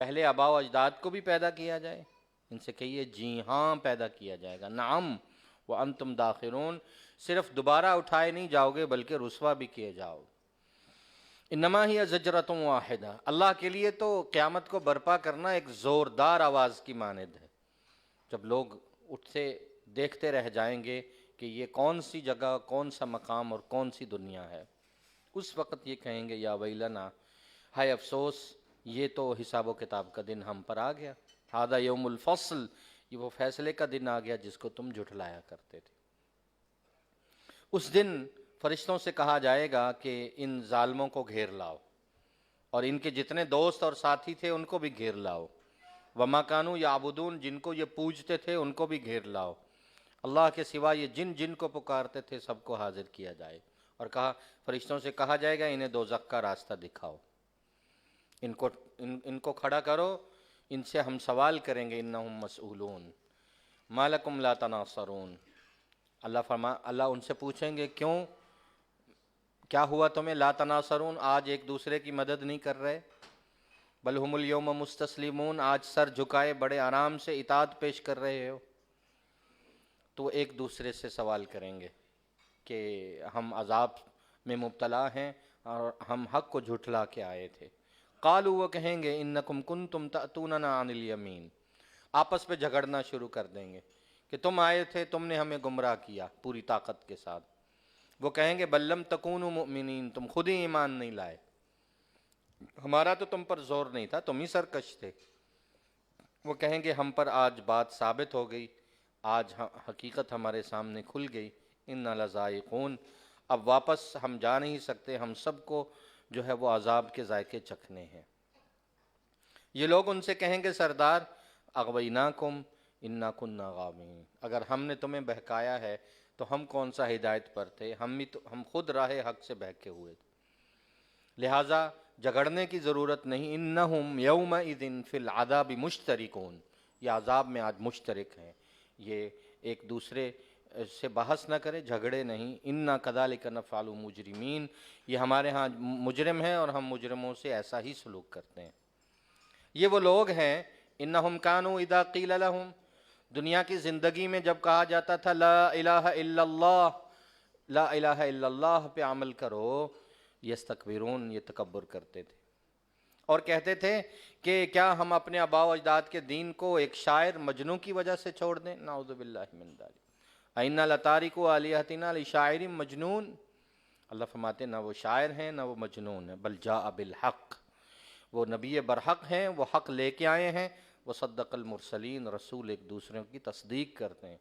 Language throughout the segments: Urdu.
پہلے آباء و اجداد کو بھی پیدا کیا جائے؟ ان سے کہیے جی ہاں پیدا کیا جائے گا، نعم وانتم داخرون، صرف دوبارہ اٹھائے نہیں جاؤ گے بلکہ رسوا بھی کیے جاؤ۔ انما ہی زجرۃ واحدہ، اللہ کے لیے تو قیامت کو برپا کرنا ایک زوردار آواز کی مانند ہے۔ جب لوگ اٹھتے دیکھتے رہ جائیں گے کہ یہ کون سی جگہ، کون سا مقام اور کون سی دنیا ہے، اس وقت یہ کہیں گے یا ویلنا، ہائے افسوس، یہ تو حساب و کتاب کا دن ہم پر آ گیا، ھذا یوم الفصل، یہ وہ فیصلے کا دن آ گیا جس کو تم جھٹلایا کرتے تھے۔ اس دن فرشتوں سے کہا جائے گا کہ ان ظالموں کو گھیر لاؤ، اور ان کے جتنے دوست اور ساتھی تھے ان کو بھی گھیر لاؤ، وما کانوا یعبدون، جن کو یہ پوجتے تھے ان کو بھی گھیر لاؤ، اللہ کے سوا یہ جن جن کو پکارتے تھے سب کو حاضر کیا جائے، اور کہا فرشتوں سے کہا جائے گا انہیں دوزخ کا راستہ دکھاؤ، ان کو کھڑا کرو، ان سے ہم سوال کریں گے، انہم مسئولون ما لکم لا تناصرون، اللہ ان سے پوچھیں گے کیوں، کیا ہوا تمہیں، لا تناصرون، آج ایک دوسرے کی مدد نہیں کر رہے، بل ہم الیوم مستسلمون، آج سر جھکائے بڑے آرام سے اطاعت پیش کر رہے ہو۔ تو ایک دوسرے سے سوال کریں گے کہ ہم عذاب میں مبتلا ہیں اور ہم حق کو جھٹلا کے آئے تھے۔ قالوا، وہ کہیں گے انکم کنتم تأتوننا عن الیمین، آپس میں جھگڑنا شروع کر دیں گے کہ تم آئے تھے، تم نے ہمیں گمراہ کیا پوری طاقت کے ساتھ۔ وہ کہیں گے بل لم تکونوا مؤمنین، تم خود ہی ایمان نہیں لائے، ہمارا تو تم پر زور نہیں تھا، تم ہی سرکش تھے۔ وہ کہیں گے ہم پر آج بات ثابت ہو گئی، آج حقیقت ہمارے سامنے کھل گئی، انا لذائقون، اب واپس ہم جا نہیں سکتے، ہم سب کو جو ہے وہ عذاب کے ذائقے چکھنے ہیں۔ یہ لوگ ان سے کہیں گے سردار اغویناکم انا کنا غاوین، اگر ہم نے تمہیں بہکایا ہے تو ہم کون سا ہدایت پر تھے، ہم خود راہ حق سے بہکے ہوئے تھے، لہٰذا جھگڑنے کی ضرورت نہیں، انہم یومئذ فی العذاب مشترکون، یہ عذاب میں آج مشترک ہیں، یہ ایک دوسرے سے بحث نہ کرے، جھگڑے نہیں، انا کذالک نفعل مجرمین، یہ ہمارے ہاں مجرم ہیں اور ہم مجرموں سے ایسا ہی سلوک کرتے ہیں۔ یہ وہ لوگ ہیں، انہم کانوا اذا قیل لہم، دنیا کی زندگی میں جب کہا جاتا تھا لا الہ الا اللہ، لا الہ الا اللہ پہ عمل کرو، یستکبرون، یہ تکبر کرتے تھے اور کہتے تھے کہ کیا ہم اپنے آباء و اجداد کے دین کو ایک شاعر مجنوں کی وجہ سے چھوڑ دیں، نعوذ باللہ من ذلک، اِنَّا لَتَارِكُوا آلِهَتِنَا لِشَاعِرٍ مجنون، اللہ فرماتے نہ وہ شاعر ہیں نہ وہ مجنون ہیں، بل جاء بالحق، وہ نبی برحق ہیں، وہ حق لے کے آئے ہیں، وصدق المرسلین، رسول ایک دوسرے کی تصدیق کرتے ہیں۔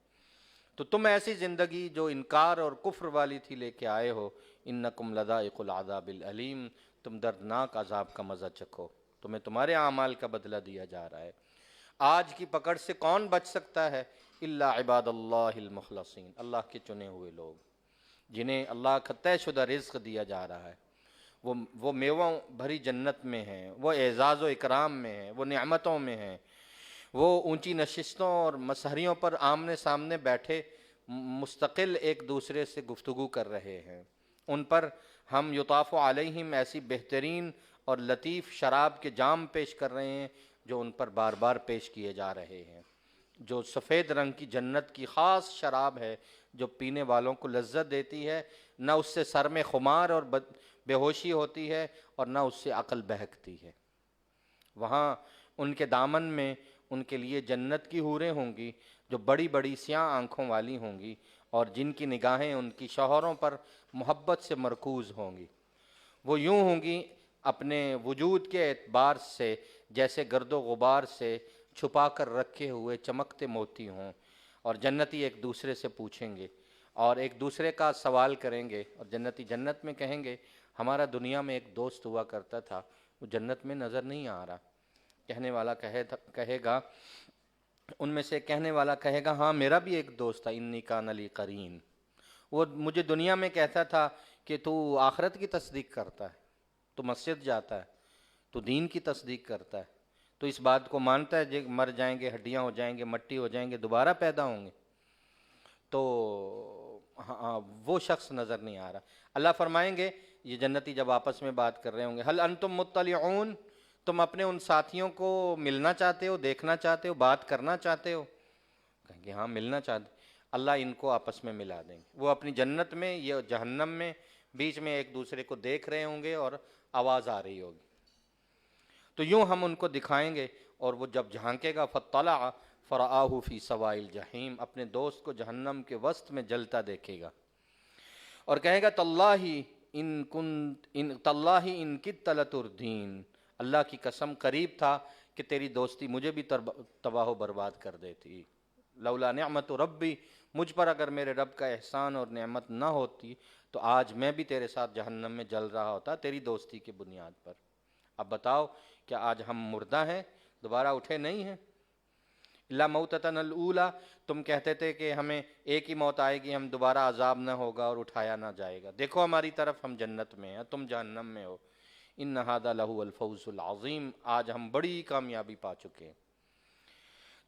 تو تم ایسی زندگی جو انکار اور کفر والی تھی لے کے آئے ہو، انکم لذائق العذاب العلیم، تم دردناک عذاب کا مزہ چکھو، تمہیں تمہارے اعمال کا بدلہ دیا جا رہا ہے۔ آج کی پکڑ سے کون بچ سکتا ہے؟ الا عباد اللہ المخلصین، اللہ کے چنے ہوئے لوگ جنہیں اللہ کا طے شدہ رزق دیا جا رہا ہے، وہ میووں بھری جنت میں ہیں، وہ اعزاز و اکرام میں ہیں، وہ نعمتوں میں ہیں، وہ اونچی نشستوں اور مسہریوں پر آمنے سامنے بیٹھے مستقل ایک دوسرے سے گفتگو کر رہے ہیں، ان پر ہم یطاف علیہم ایسی بہترین اور لطیف شراب کے جام پیش کر رہے ہیں جو ان پر بار بار پیش کیے جا رہے ہیں، جو سفید رنگ کی جنت کی خاص شراب ہے جو پینے والوں کو لذت دیتی ہے، نہ اس سے سر میں خمار اور بے ہوشی ہوتی ہے اور نہ اس سے عقل بہکتی ہے۔ وہاں ان کے دامن میں ان کے لیے جنت کی حوریں ہوں گی جو بڑی بڑی سیاہ آنکھوں والی ہوں گی اور جن کی نگاہیں ان کی شوہروں پر محبت سے مرکوز ہوں گی، وہ یوں ہوں گی اپنے وجود کے اعتبار سے جیسے گرد و غبار سے چھپا کر رکھے ہوئے چمکتے موتی ہوں، اور جنتی ایک دوسرے سے پوچھیں گے اور ایک دوسرے کا سوال کریں گے، اور جنتی جنت میں کہیں گے ہمارا دنیا میں ایک دوست ہوا کرتا تھا، وہ جنت میں نظر نہیں آ رہا۔ کہنے والا کہے گا، ان میں سے کہنے والا کہے گا ہاں میرا بھی ایک دوست تھا، انی کان لی قرین، وہ مجھے دنیا میں کہتا تھا کہ تو آخرت کی تصدیق کرتا ہے، تو مسجد جاتا ہے، تو دین کی تصدیق کرتا ہے، تو اس بات کو مانتا ہے کہ مر جائیں گے، ہڈیاں ہو جائیں گے، مٹی ہو جائیں گے، دوبارہ پیدا ہوں گے، تو ہاں وہ شخص نظر نہیں آ رہا۔ اللہ فرمائیں گے، یہ جنتی جب آپس میں بات کر رہے ہوں گے، هل انتم مطلعون، تم اپنے ان ساتھیوں کو ملنا چاہتے ہو، دیکھنا چاہتے ہو، بات کرنا چاہتے ہو؟ کہیں گے ہاں ملنا چاہتے۔ اللہ ان کو آپس میں ملا دیں گے، وہ اپنی جنت میں یا جہنم میں بیچ میں ایک دوسرے کو دیکھ رہے ہوں گے اور آواز آ رہی ہوگی، تو یوں ہم ان کو دکھائیں گے، اور وہ جب جھانکے گا فطلع فرآہ فی سواء الجحیم، اپنے دوست کو جہنم کے وسط میں جلتا دیکھے گا، اور کہے گا تاللہ ان کدت لتردین، اللہ کی قسم قریب تھا کہ تیری دوستی مجھے بھی تباہ و برباد کر دیتی، لولا نعمت ربی، مجھ پر اگر میرے رب کا احسان اور نعمت نہ ہوتی تو آج میں بھی تیرے ساتھ جہنم میں جل رہا ہوتا تیری دوستی کی بنیاد پر۔ اب بتاؤ کیا آج ہم مردہ ہیں، دوبارہ اٹھے نہیں ہیں؟ الا موتتنا الاولی، تم کہتے تھے کہ ہمیں ایک ہی موت آئے گی، ہم دوبارہ عذاب نہ ہوگا اور اٹھایا نہ جائے گا، دیکھو ہماری طرف، ہم جنت میں ہیں، تم جہنم میں ہو۔ ان ھذا لہو الفوز العظیم، آج ہم بڑی کامیابی پا چکے ہیں۔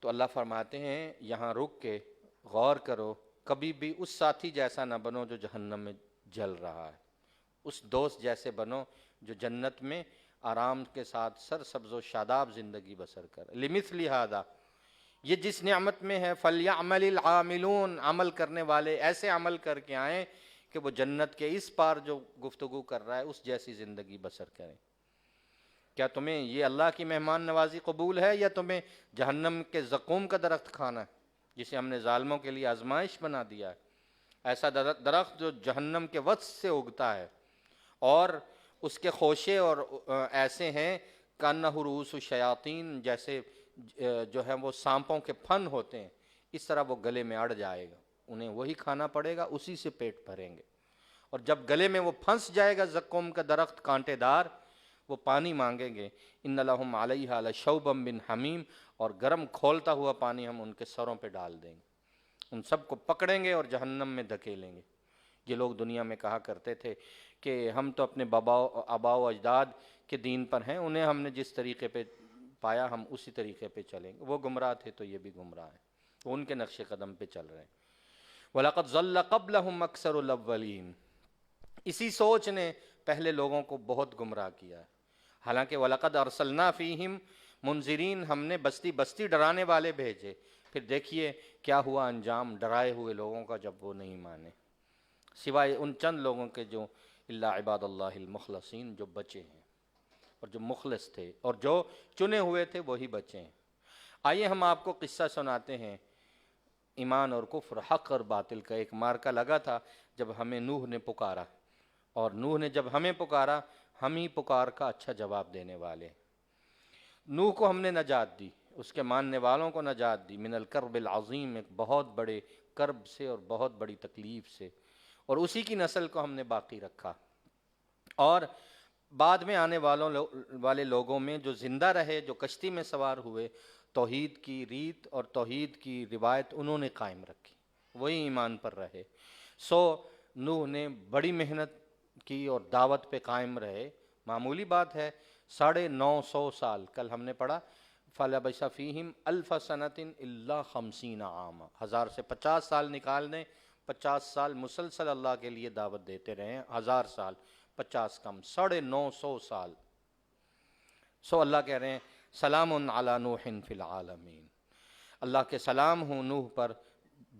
تو اللہ فرماتے ہیں یہاں رک کے غور کرو، کبھی بھی اس ساتھی جیسا نہ بنو جو جہنم میں جل رہا ہے، اس دوست جیسے بنو جو جنت میں آرام کے ساتھ سرسبز و شاداب زندگی بسر کر۔ لمثل ھذا، یہ جس نعمت میں ہے، فلیعمل العاملون، عمل کرنے والے ایسے عمل کر کے آئیں کہ وہ جنت کے اس پار جو گفتگو کر رہا ہے اس جیسی زندگی بسر کریں۔ کیا تمہیں یہ اللہ کی مہمان نوازی قبول ہے، یا تمہیں جہنم کے زقوم کا درخت کھانا ہے جسے ہم نے ظالموں کے لیے آزمائش بنا دیا ہے؟ ایسا درخت جو جہنم کے وسط سے اگتا ہے، اور اس کے خوشے اور ایسے ہیں کانہ رؤوس الشیاطین، جیسے جو ہے وہ سانپوں کے پھن ہوتے ہیں، اس طرح وہ گلے میں اڑ جائے گا، انہیں وہی کھانا پڑے گا، اسی سے پیٹ بھریں گے، اور جب گلے میں وہ پھنس جائے گا زقوم کا درخت کانٹے دار، وہ پانی مانگیں گے، ان لہم علیہا لشوبا من حمیم، اور گرم کھولتا ہوا پانی ہم ان کے سروں پہ ڈال دیں گے، ان سب کو پکڑیں گے اور جہنم میں دھکیلیں گے۔ یہ لوگ دنیا میں کہا کرتے تھے کہ ہم تو اپنے آباء و اجداد کے دین پر ہیں، انہیں ہم نے جس طریقے پہ پایا ہم اسی طریقے پہ چلیں گے، وہ گمراہ تھے تو یہ بھی گمراہ ہیں، وہ ان کے نقش قدم پہ چل رہے ہیں۔ وَلَقَدْ ضَلَّ قَبْلَهُمْ أَكْثَرُ الْأَوَّلِينَ، اسی سوچ نے پہلے لوگوں کو بہت گمراہ کیا ہے، حالانکہ وَلَقَدْ أَرْسَلْنَا فِيهِمْ مُنذِرِينَ، ہم نے بستی بستی ڈرانے والے بھیجے، پھر دیکھیے کیا ہوا انجام ڈرائے ہوئے لوگوں کا جب وہ نہیں مانے، سوائے ان چند لوگوں کے جو الا عباد اللہ المخلصین، جو بچے ہیں اور جو مخلص تھے اور جو چنے ہوئے تھے وہی بچے ہیں۔ آئیے ہم آپ کو قصہ سناتے ہیں ایمان اور کفر، حق اور باطل کا۔ ایک مارکا لگا تھا جب ہمیں نوح نے پکارا، اور نوح نے جب ہمیں پکارا، ہم ہی پکار کا اچھا جواب دینے والے۔ نوح کو ہم نے نجات دی، اس کے ماننے والوں کو نجات دی، من الکرب العظیم، ایک بہت بڑے کرب سے اور بہت بڑی تکلیف سے، اور اسی کی نسل کو ہم نے باقی رکھا۔ اور بعد میں آنے والے لوگوں میں جو زندہ رہے، جو کشتی میں سوار ہوئے، توحید کی ریت اور توحید کی روایت انہوں نے قائم رکھی، وہی ایمان پر رہے۔ سو نوح نے بڑی محنت کی اور دعوت پہ قائم رہے، معمولی بات ہے، 950 سال، کل ہم نے پڑھا فَلَبِثَ فِيهِمْ أَلْفَ سَنَةٍ إِلَّا 50 عاما، 1000 سے 50 سال نکال دیں، 50 سال مسلسل اللہ کے لیے دعوت دیتے رہے ہیں، 1000 سال 50 کم، 950 سال۔ سو اللہ کہہ رہے ہیں سلام علی نوح فی العالمین، اللہ کے سلام ہوں نوح پر،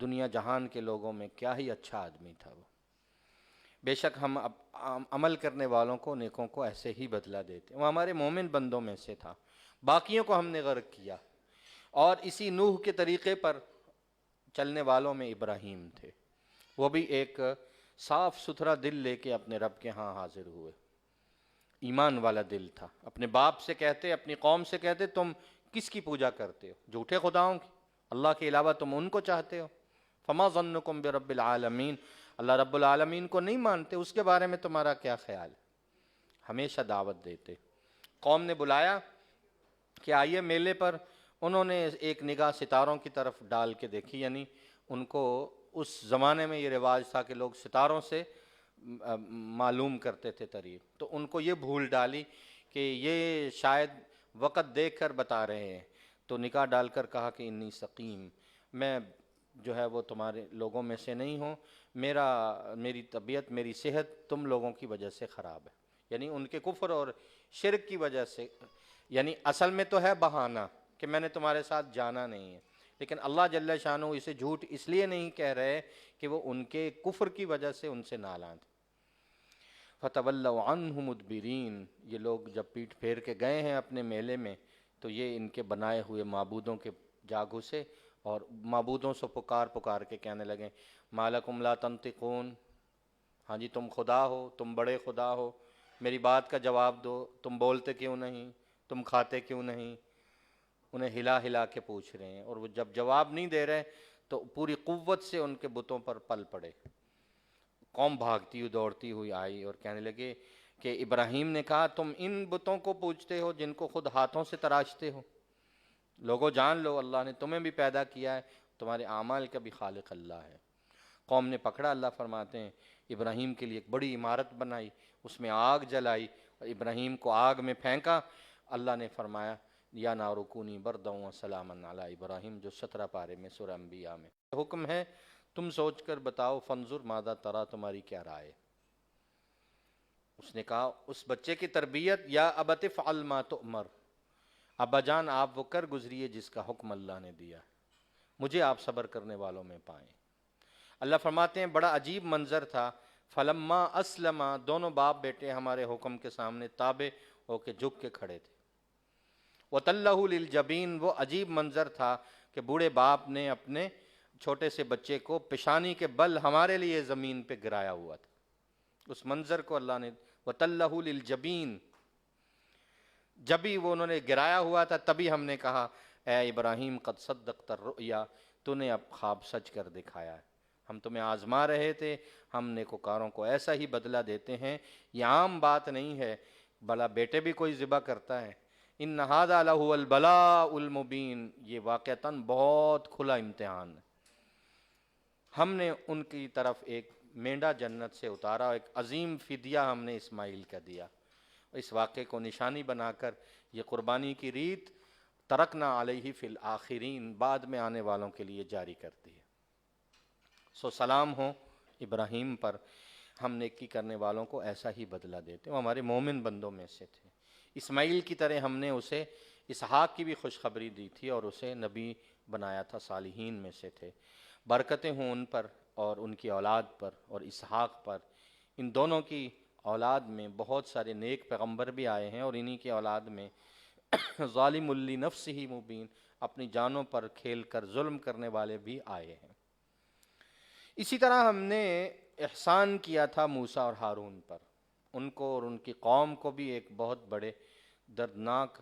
دنیا جہان کے لوگوں میں کیا ہی اچھا آدمی تھا وہ۔ بے شک ہم عمل کرنے والوں کو، نیکوں کو ایسے ہی بدلہ دیتے، وہ ہمارے مومن بندوں میں سے تھا، باقیوں کو ہم نے غرق کیا، اور اسی نوح کے طریقے پر چلنے والوں میں ابراہیم تھے، وہ بھی ایک صاف ستھرا دل لے کے اپنے رب کے ہاں حاضر ہوئے، ایمان والا دل تھا، اپنے باپ سے کہتے، اپنی قوم سے کہتے تم کس کی پوجا کرتے ہو، جھوٹے خداؤں کی، اللہ کے علاوہ تم ان کو چاہتے ہو، فما ظنکم برب العالمین، اللہ رب العالمین کو نہیں مانتے، اس کے بارے میں تمہارا کیا خیال ہے؟ ہمیشہ دعوت دیتے۔ قوم نے بلایا کہ آئیے میلے پر، انہوں نے ایک نگاہ ستاروں کی طرف ڈال کے دیکھی، یعنی ان کو اس زمانے میں یہ رواج تھا کہ لوگ ستاروں سے معلوم کرتے تھے طریق، تو ان کو یہ بھول ڈالی کہ یہ شاید وقت دیکھ کر بتا رہے ہیں، تو نگاہ ڈال کر کہا کہ انی سقیم، میں جو ہے وہ تمہارے لوگوں میں سے نہیں ہوں، میری طبیعت، میری صحت تم لوگوں کی وجہ سے خراب ہے، یعنی ان کے کفر اور شرک کی وجہ سے یعنی اصل میں تو ہے بہانہ کہ میں نے تمہارے ساتھ جانا نہیں ہے، لیکن اللہ جل شانہ اسے جھوٹ اس لیے نہیں کہہ رہے کہ وہ ان کے کفر کی وجہ سے ان سے نالاں تھے۔ فَتَوَلَّوْا عَنْهُ مُدْبِرِينَ، یہ لوگ جب پیٹھ پھیر کے گئے ہیں اپنے میلے میں تو یہ ان کے بنائے ہوئے معبودوں کے جا گھسے اور معبودوں سے پکار پکار کے کہنے لگے مَا لَكُمْ لَا تَنطِقُونَ، ہاں جی تم خدا ہو، تم بڑے خدا ہو، میری بات کا جواب دو، تم بولتے کیوں نہیں، تم کھاتے کیوں نہیں؟ انہیں ہلا ہلا کے پوچھ رہے ہیں، اور وہ جب جواب نہیں دے رہے تو پوری قوت سے ان کے بتوں پر پل پڑے۔ قوم بھاگتی ہوئی دوڑتی ہوئی آئی اور کہنے لگے کہ ابراہیم نے کہا تم ان بتوں کو پوجتے ہو جن کو خود ہاتھوں سے تراشتے ہو؟ لوگوں جان لو اللہ نے تمہیں بھی پیدا کیا ہے، تمہارے اعمال کا بھی خالق اللہ ہے۔ قوم نے پکڑا، اللہ فرماتے ہیں ابراہیم کے لیے ایک بڑی عمارت بنائی، اس میں آگ جلائی اور ابراہیم کو آگ میں پھینکا۔ اللہ نے فرمایا یا نار کونی بردا وسلاما علی ابراہیم، جو 17 پارے میں سورہ انبیاء میں حکم ہے۔ تم سوچ کر بتاؤ، فانظر ماذا ترا، تمہاری کیا رائے؟ اس نے کہا اس بچے کی تربیت، یا ابت افعل ما تؤمر، ابا جان آپ وہ کر گزریے جس کا حکم اللہ نے دیا، مجھے آپ صبر کرنے والوں میں پائیں۔ اللہ فرماتے ہیں بڑا عجیب منظر تھا، فلما اسلما، دونوں باپ بیٹے ہمارے حکم کے سامنے تابع ہو کے جھک کے کھڑے تھے۔ وَتَلَّهُ لِلْجَبِينِ، وہ عجیب منظر تھا کہ بوڑھے باپ نے اپنے چھوٹے سے بچے کو پیشانی کے بل ہمارے لیے زمین پہ گرایا ہوا تھا۔ اس منظر کو اللہ نے وَتَلَّهُ لِلْجَبِينِ، جب بھی وہ انہوں نے گرایا ہوا تھا تبھی ہم نے کہا اے ابراہیم قد صدقت الرؤیا، تو نے اب خواب سچ کر دکھایا ہے، ہم تمہیں آزما رہے تھے، ہم نیکوکاروں کو ایسا ہی بدلہ دیتے ہیں۔ یہ عام بات نہیں ہے، بھلا بیٹے بھی کوئی ذبح کرتا ہے۔ ان ھذا لہو البلاء المبین، یہ واقعتاً بہت کھلا امتحان ہے۔ ہم نے ان کی طرف ایک مینڈا جنت سے اتارا، ایک عظیم فدیہ ہم نے اسماعیل کا دیا۔ اس واقعے کو نشانی بنا کر یہ قربانی کی ریت ترکنا علیہ فی الآخرین، بعد میں آنے والوں کے لیے جاری کرتی ہے۔ سو سلام ہو ابراہیم پر، ہم نیکی کرنے والوں کو ایسا ہی بدلہ دیتے، وہ ہمارے مومن بندوں میں سے تھے۔ اسماعیل کی طرح ہم نے اسے اسحاق کی بھی خوشخبری دی تھی اور اسے نبی بنایا تھا، صالحین میں سے تھے۔ برکتیں ہوں ان پر اور ان کی اولاد پر اور اسحاق پر۔ ان دونوں کی اولاد میں بہت سارے نیک پیغمبر بھی آئے ہیں، اور انہی کی اولاد میں ظالم لنفسہ مبین، اپنی جانوں پر کھیل کر ظلم کرنے والے بھی آئے ہیں۔ اسی طرح ہم نے احسان کیا تھا موسیٰ اور ہارون پر، ان کو اور ان کی قوم کو بھی ایک بہت بڑے دردناک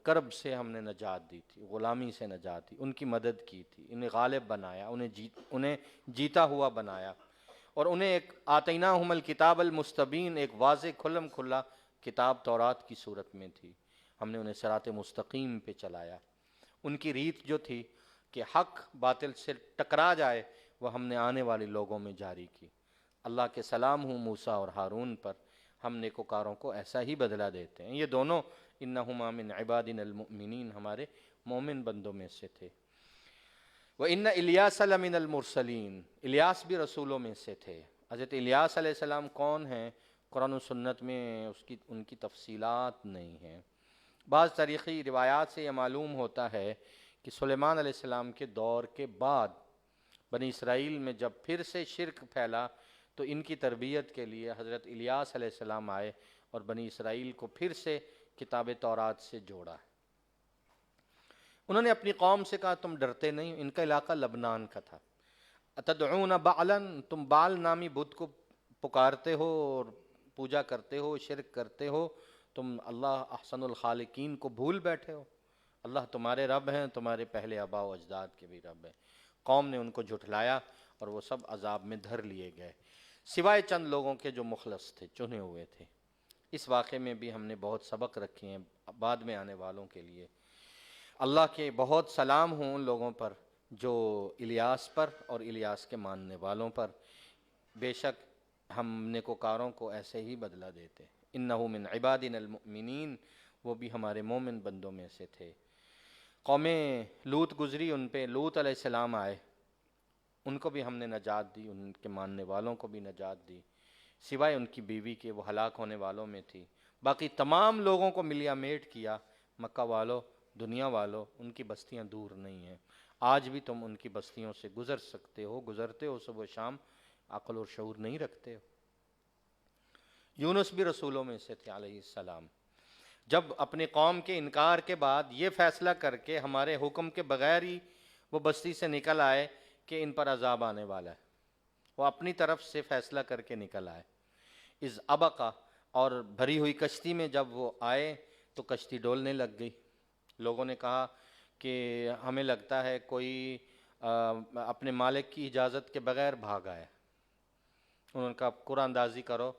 کرب سے ہم نے نجات دی تھی، غلامی سے نجات دی، ان کی مدد کی تھی، انہیں غالب بنایا، انہیں جیتا ہوا بنایا، اور انہیں ایک آتیناہم الکتاب المستبین، ایک واضح کھلم کھلا کتاب تورات کی صورت میں تھی۔ ہم نے انہیں صراط مستقیم پہ چلایا۔ ان کی ریت جو تھی کہ حق باطل سے ٹکرا جائے، وہ ہم نے آنے والے لوگوں میں جاری کی۔ اللہ کے سلام ہوں موسیٰ اور ہارون پر، ہم نیکوکاروں کو ایسا ہی بدلہ دیتے ہیں۔ یہ دونوں انہما من عبادنا المؤمنین، ہمارے مومن بندوں میں سے تھے۔ وَإِنَّ إِلْيَاسَ لَمِنَ الْمُرْسَلِينَ، الیاس بھی رسولوں میں سے تھے۔ حضرت الیاس علیہ السلام کون ہیں؟ قرآن و سنت میں ان کی تفصیلات نہیں ہیں۔ بعض تاریخی روایات سے یہ معلوم ہوتا ہے کہ سلیمان علیہ السلام کے دور کے بعد بنی اسرائیل میں جب پھر سے شرک پھیلا تو ان کی تربیت کے لیے حضرت الیاس علیہ السلام آئے اور بنی اسرائیل کو پھر سے کتاب تورات سے جوڑا۔ انہوں نے اپنی قوم سے کہا تم ڈرتے نہیں؟ ان کا علاقہ لبنان کا تھا۔ اتدعون بعلا، تم بال نامی بت کو پکارتے ہو اور پوجا کرتے ہو، شرک کرتے ہو، تم اللہ احسن الخالقین کو بھول بیٹھے ہو۔ اللہ تمہارے رب ہیں، تمہارے پہلے آباء و اجداد کے بھی رب ہیں۔ قوم نے ان کو جھٹلایا اور وہ سب عذاب میں دھر لیے گئے، سوائے چند لوگوں کے جو مخلص تھے، چنے ہوئے تھے۔ اس واقعے میں بھی ہم نے بہت سبق رکھے ہیں بعد میں آنے والوں کے لیے۔ اللہ کے بہت سلام ہوں ان لوگوں پر جو الیاس پر اور الیاس کے ماننے والوں پر، بے شک ہم نیکوکاروں کو ایسے ہی بدلہ دیتے۔ انہ من عبادنا المؤمنین، وہ بھی ہمارے مومن بندوں میں سے تھے۔ قوم لوط گزری، ان پہ لوط علیہ السلام آئے، ان کو بھی ہم نے نجات دی، ان کے ماننے والوں کو بھی نجات دی، سوائے ان کی بیوی کے، وہ ہلاک ہونے والوں میں تھی۔ باقی تمام لوگوں کو ملیا میٹ کیا، مکہ والوں، دنیا والوں، ان کی بستیاں دور نہیں ہیں، آج بھی تم ان کی بستیوں سے گزر سکتے ہو، گزرتے ہو صبح و شام، عقل اور شعور نہیں رکھتے ہو۔ یونس بھی رسولوں میں سے تھے علیہ السلام، جب اپنی قوم کے انکار کے بعد یہ فیصلہ کر کے ہمارے حکم کے بغیر ہی وہ بستی سے نکل آئے کہ ان پر عذاب آنے والا ہے، وہ اپنی طرف سے فیصلہ کر کے نکل آئے۔ از ابقا، اور بھری ہوئی کشتی میں جب وہ آئے تو کشتی ڈولنے لگ گئی۔ لوگوں نے کہا کہ ہمیں لگتا ہے کوئی اپنے مالک کی اجازت کے بغیر بھاگ آیا۔ انہوں نے کہا قرآن اندازی کرو،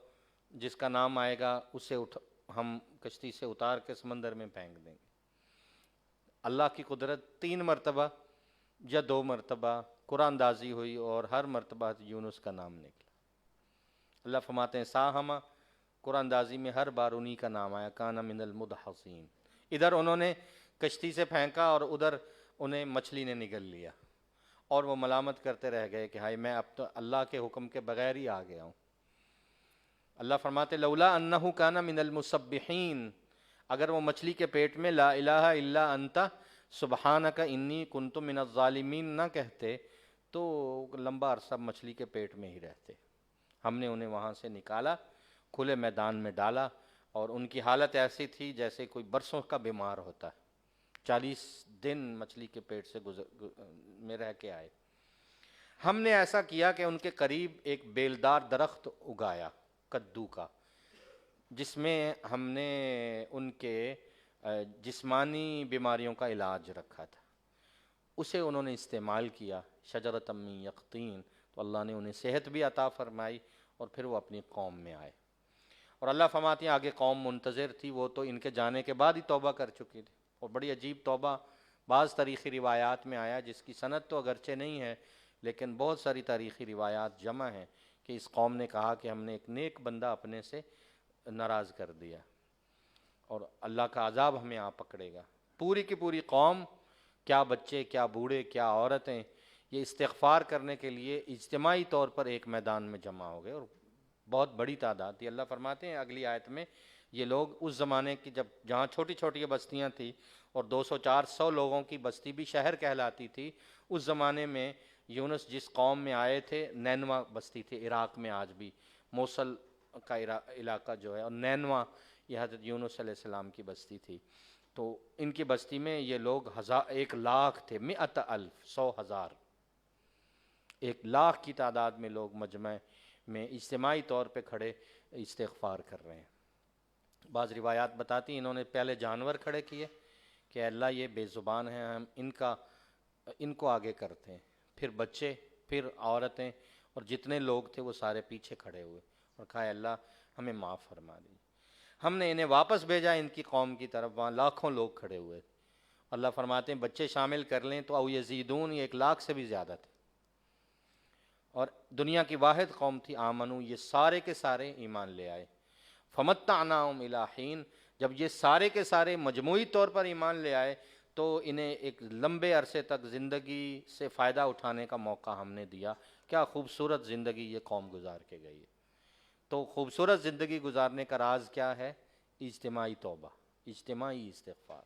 جس کا نام آئے گا اسے ہم کشتی سے اتار کے سمندر میں پھینک دیں گے۔ اللہ کی قدرت 3 مرتبہ یا 2 مرتبہ قرآن اندازی ہوئی اور ہر مرتبہ یونس کا نام نکلا۔ اللہ فرماتے ہیں ساہما، قرآن اندازی میں ہر بار انہی کا نام آیا، کانا من المدحضین۔ ادھر انہوں نے کشتی سے پھینکا اور ادھر انہیں مچھلی نے نگل لیا، اور وہ ملامت کرتے رہ گئے کہ ہائے میں اب تو اللہ کے حکم کے بغیر ہی آ گیا ہوں۔ اللہ فرماتے لولا انہ کان من المسبحین، اگر وہ مچھلی کے پیٹ میں لا الہ الا انت سبحانک انی کنت من الظالمین نہ کہتے تو لمبا عرصہ مچھلی کے پیٹ میں ہی رہتے۔ ہم نے انہیں وہاں سے نکالا، کھلے میدان میں ڈالا، اور ان کی حالت ایسی تھی جیسے کوئی برسوں کا بیمار ہوتا ہے۔ 40 دن مچھلی کے پیٹ سے میں رہ کے آئے۔ ہم نے ایسا کیا کہ ان کے قریب ایک بیلدار درخت اگایا کدو کا، جس میں ہم نے ان کے جسمانی بیماریوں کا علاج رکھا تھا، اسے انہوں نے استعمال کیا، شجرۃ من یقطین، تو اللہ نے انہیں صحت بھی عطا فرمائی، اور پھر وہ اپنی قوم میں آئے۔ اور اللہ فرماتی ہیں آگے قوم منتظر تھی، وہ تو ان کے جانے کے بعد ہی توبہ کر چکی تھی، اور بڑی عجیب توبہ بعض تاریخی روایات میں آیا، جس کی سند تو اگرچہ نہیں ہے لیکن بہت ساری تاریخی روایات جمع ہیں کہ اس قوم نے کہا کہ ہم نے ایک نیک بندہ اپنے سے ناراض کر دیا اور اللہ کا عذاب ہمیں آ پکڑے گا۔ پوری کی پوری قوم، کیا بچے، کیا بوڑھے، کیا عورتیں، یہ استغفار کرنے کے لیے اجتماعی طور پر ایک میدان میں جمع ہو گئے، اور بہت بڑی تعداد تھی۔ اللہ فرماتے ہیں اگلی آیت میں، یہ لوگ اس زمانے کی جہاں چھوٹی چھوٹی بستیاں تھیں اور 200-400 لوگوں کی بستی بھی شہر کہلاتی تھی، اس زمانے میں یونس جس قوم میں آئے تھے، نینوا بستی تھی، عراق میں آج بھی موصل کا علاقہ جو ہے، اور نینوا یہ حضرت یونس علیہ السلام کی بستی تھی۔ تو ان کی بستی میں یہ لوگ 1,00,000 تھے، 100,000، 100,000، 1,00,000 کی تعداد میں لوگ مجمع میں اجتماعی طور پہ کھڑے استغفار کر رہے ہیں۔ بعض روایات بتاتی ہیں انہوں نے پہلے جانور کھڑے کیے کہ اللہ یہ بے زبان ہیں، ہم ان کو آگے کرتے ہیں، پھر بچے، پھر عورتیں، اور جتنے لوگ تھے وہ سارے پیچھے کھڑے ہوئے، اور کہا اللہ ہمیں معاف فرما دیجیے۔ ہم نے انہیں واپس بھیجا ان کی قوم کی طرف، وہاں لاکھوں لوگ کھڑے ہوئے۔ اللہ فرماتے ہیں بچے شامل کر لیں تو او یزیدون، یہ 1,00,000 سے بھی زیادہ تھے، اور دنیا کی واحد قوم تھی آمنو، یہ سارے کے سارے ایمان لے آئے۔ فمتعناہم الی حین، جب یہ سارے کے سارے مجموعی طور پر ایمان لے آئے تو انہیں ایک لمبے عرصے تک زندگی سے فائدہ اٹھانے کا موقع ہم نے دیا۔ کیا خوبصورت زندگی یہ قوم گزار کے گئی ہے۔ تو خوبصورت زندگی گزارنے کا راز کیا ہے؟ اجتماعی توبہ، اجتماعی استغفار۔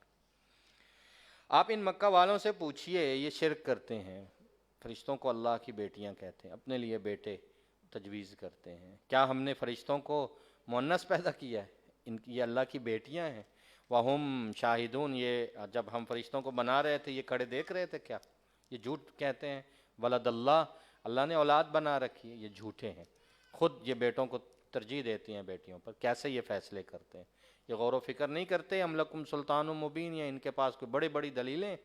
آپ ان مکہ والوں سے پوچھئے، یہ شرک کرتے ہیں، فرشتوں کو اللہ کی بیٹیاں کہتے ہیں، اپنے لیے بیٹے تجویز کرتے ہیں، کیا ہم نے فرشتوں کو مؤنث پیدا کیا ہے؟ یہ اللہ کی بیٹیاں ہیں۔ وَهُمْ شاہدون، یہ جب ہم فرشتوں کو بنا رہے تھے یہ کھڑے دیکھ رہے تھے کیا؟ یہ جھوٹ کہتے ہیں۔ ولد اللہ، اللہ نے اولاد بنا رکھی ہے، یہ جھوٹے ہیں، خود یہ بیٹوں کو ترجیح دیتی ہیں بیٹیوں پر، کیسے یہ فیصلے کرتے ہیں؟ یہ غور و فکر نہیں کرتے ام لکم سلطان مبین، یا ان کے پاس کوئی بڑی بڑی دلیلیں،